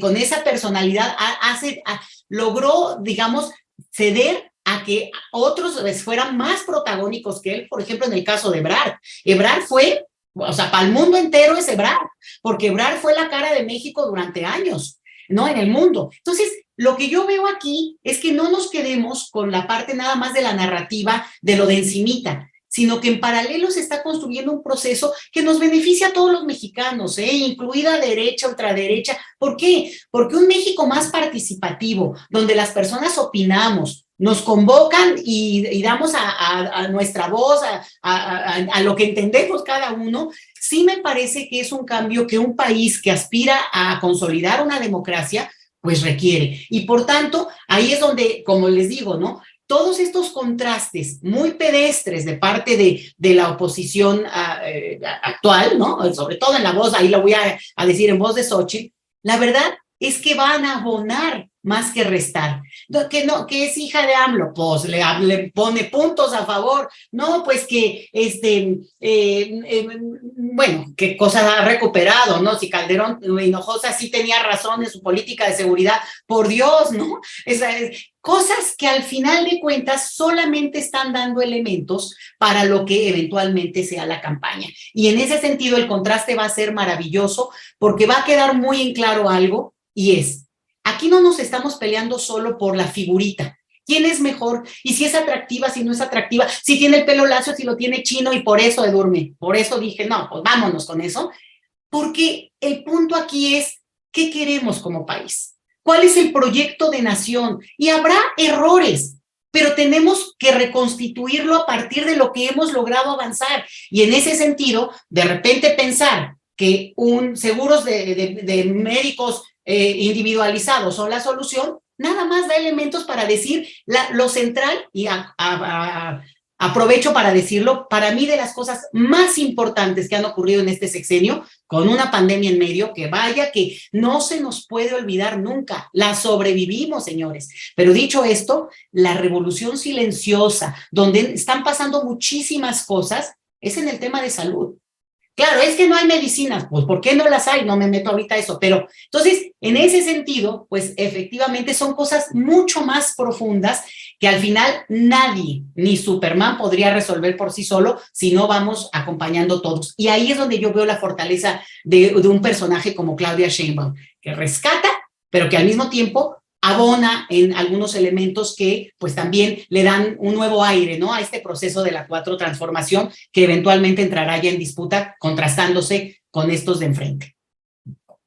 con esa personalidad logró, digamos, ceder a que otros fueran más protagónicos que él, por ejemplo, en el caso de Ebrard. Ebrard fue, o sea, para el mundo entero es Ebrard, porque Ebrard fue la cara de México durante años, ¿no? En el mundo. Entonces, lo que yo veo aquí es que no nos quedemos con la parte nada más de la narrativa de lo de encimita, sino que en paralelo se está construyendo un proceso que nos beneficia a todos los mexicanos, incluida derecha, ultraderecha. ¿Por qué? Porque un México más participativo, donde las personas opinamos, nos convocan y damos a nuestra voz, a lo que entendemos cada uno, sí me parece que es un cambio que un país que aspira a consolidar una democracia, pues requiere. Y por tanto, ahí es donde, como les digo, ¿no? Todos estos contrastes muy pedestres de parte de la oposición actual, ¿no? Sobre todo en la voz, ahí lo voy a decir en voz de Xóchitl, la verdad es que van a abonar más que restar. Que es hija de AMLO, pues le pone puntos a favor. No, pues que, bueno, qué cosas ha recuperado, ¿no? Si Calderón Hinojosa sí tenía razón en su política de seguridad, por Dios, ¿no? Cosas que al final de cuentas solamente están dando elementos para lo que eventualmente sea la campaña. Y en ese sentido el contraste va a ser maravilloso porque va a quedar muy en claro algo y es, aquí no nos estamos peleando solo por la figurita. ¿Quién es mejor? Y si es atractiva, si no es atractiva, si tiene el pelo lacio, si lo tiene chino y por eso Edurne. Por eso dije, no, pues vámonos con eso. Porque el punto aquí es, ¿qué queremos como país? ¿Cuál es el proyecto de nación? Y habrá errores, pero tenemos que reconstituirlo a partir de lo que hemos logrado avanzar. Y en ese sentido, de repente pensar que seguros de médicos individualizados son la solución, nada más da elementos para decir lo central, y aprovecho para decirlo, para mí de las cosas más importantes que han ocurrido en este sexenio, con una pandemia en medio, que vaya que no se nos puede olvidar nunca, la sobrevivimos, señores. Pero dicho esto, la revolución silenciosa, donde están pasando muchísimas cosas, es en el tema de salud. Claro, es que no hay medicinas, pues ¿por qué no las hay? No me meto ahorita a eso, pero entonces, en ese sentido, pues efectivamente son cosas mucho más profundas que al final nadie, ni Superman podría resolver por sí solo si no vamos acompañando todos. Y ahí es donde yo veo la fortaleza de un personaje como Claudia Sheinbaum, que rescata, pero que al mismo tiempo abona en algunos elementos que pues también le dan un nuevo aire, ¿no? A este proceso de la 4 transformación que eventualmente entrará ya en disputa contrastándose con estos de enfrente.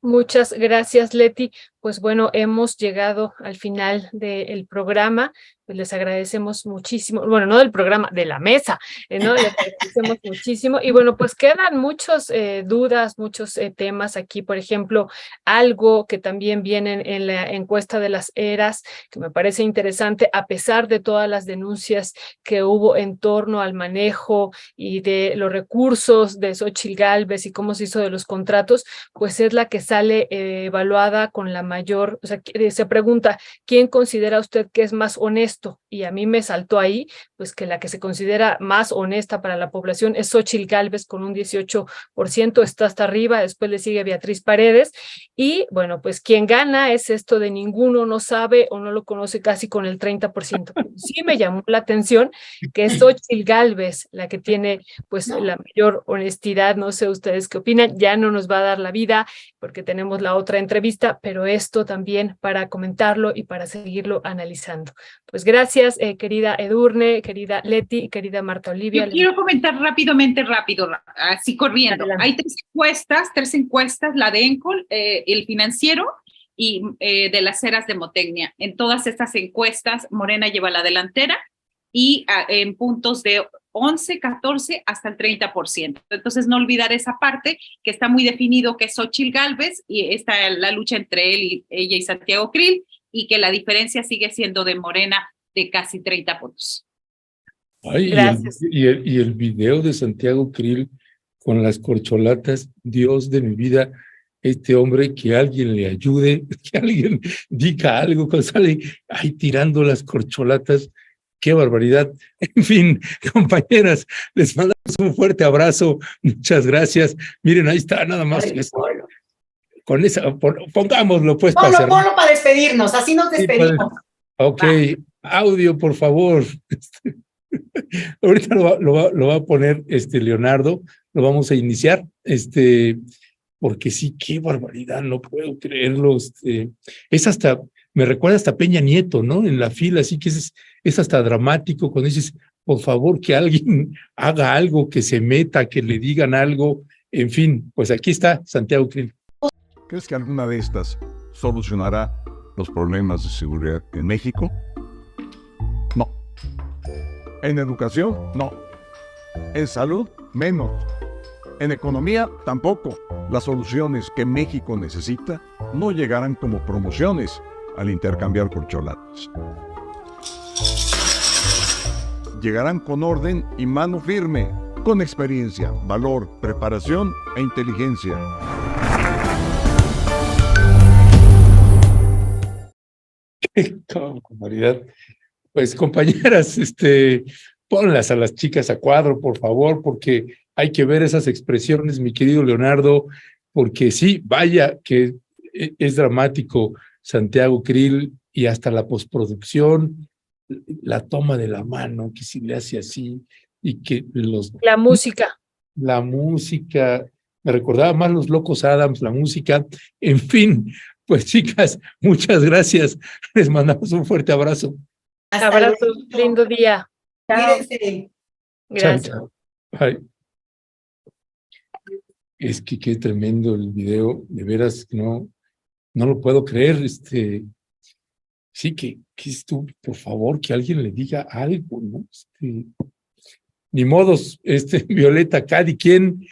Muchas gracias, Leti. Pues bueno, hemos llegado al final del programa. Pues les agradecemos muchísimo, bueno, no del programa, de la mesa, ¿no? Les agradecemos muchísimo. Y bueno, pues quedan muchas dudas, muchos temas aquí. Por ejemplo, algo que también viene en la encuesta de las eras, que me parece interesante, a pesar de todas las denuncias que hubo en torno al manejo y de los recursos de Xóchitl Gálvez y cómo se hizo de los contratos, pues es la que sale evaluada con la mayor, o sea, se pregunta, ¿quién considera usted que es más honesto? Y a mí me saltó ahí, pues que la que se considera más honesta para la población es Xóchitl Gálvez con un 18%, está hasta arriba, después le sigue Beatriz Paredes, y bueno, pues quien gana es esto de ninguno no sabe o no lo conoce casi con el 30%. Sí me llamó la atención que es Xóchitl Gálvez la que tiene pues la mayor honestidad, no sé ustedes qué opinan, ya no nos va a dar la vida porque tenemos la otra entrevista, pero esto también para comentarlo y para seguirlo analizando. Pues gracias, querida Edurne, querida Leti y querida Marta Olivia. Yo quiero comentar rápido, así corriendo. Adelante. Hay tres encuestas, la de Encol, el Financiero y de las ceras de Motecnia. En todas estas encuestas, Morena lleva la delantera y en puntos de 11, 14 hasta el 30%. Entonces, no olvidar esa parte que está muy definido, que es Xóchitl Gálvez, y está la lucha entre ella y Santiago Krill, y que la diferencia sigue siendo de Morena de casi 30 puntos. Ay, Gracias. y el video de Santiago Krill con las corcholatas, Dios de mi vida, este hombre, que alguien le ayude, que alguien diga algo, cuando sale ahí tirando las corcholatas, qué barbaridad. En fin, compañeras, les mandamos un fuerte abrazo, muchas gracias. Miren, ahí está, nada más. Con esa, pongámoslo pues para cerrar. Ponlo para despedirnos, así nos despedimos. Ok, audio, por favor. Ahorita lo va a poner Leonardo, lo vamos a iniciar, porque sí, qué barbaridad, no puedo creerlo. Es hasta, me recuerda hasta Peña Nieto, ¿no? En la fila, así que es hasta dramático cuando dices, por favor, que alguien haga algo, que se meta, que le digan algo. En fin, pues aquí está Santiago Krill. ¿Crees que alguna de estas solucionará los problemas de seguridad en México? No. En educación, no. En salud, menos. En economía, tampoco. Las soluciones que México necesita no llegarán como promociones al intercambiar corcholatas. Llegarán con orden y mano firme, con experiencia, valor, preparación e inteligencia. ¡Qué barbaridad! Pues compañeras, ponlas a las chicas a cuadro, por favor, porque hay que ver esas expresiones, mi querido Leonardo, porque sí, vaya que es dramático Santiago Krill, y hasta la postproducción, la toma de la mano, que si le hace así, y que La música. La música, me recordaba más Los Locos Adams, la música, en fin, pues chicas, muchas gracias, les mandamos un fuerte abrazo. Abrazo, lindo día. Cuídense. Gracias. Chao, chao. Ay. Es que qué tremendo el video, de veras, no lo puedo creer. Sí, que tú, por favor, que alguien le diga algo, ¿no? Ni modos, Violeta Cadi, ¿quién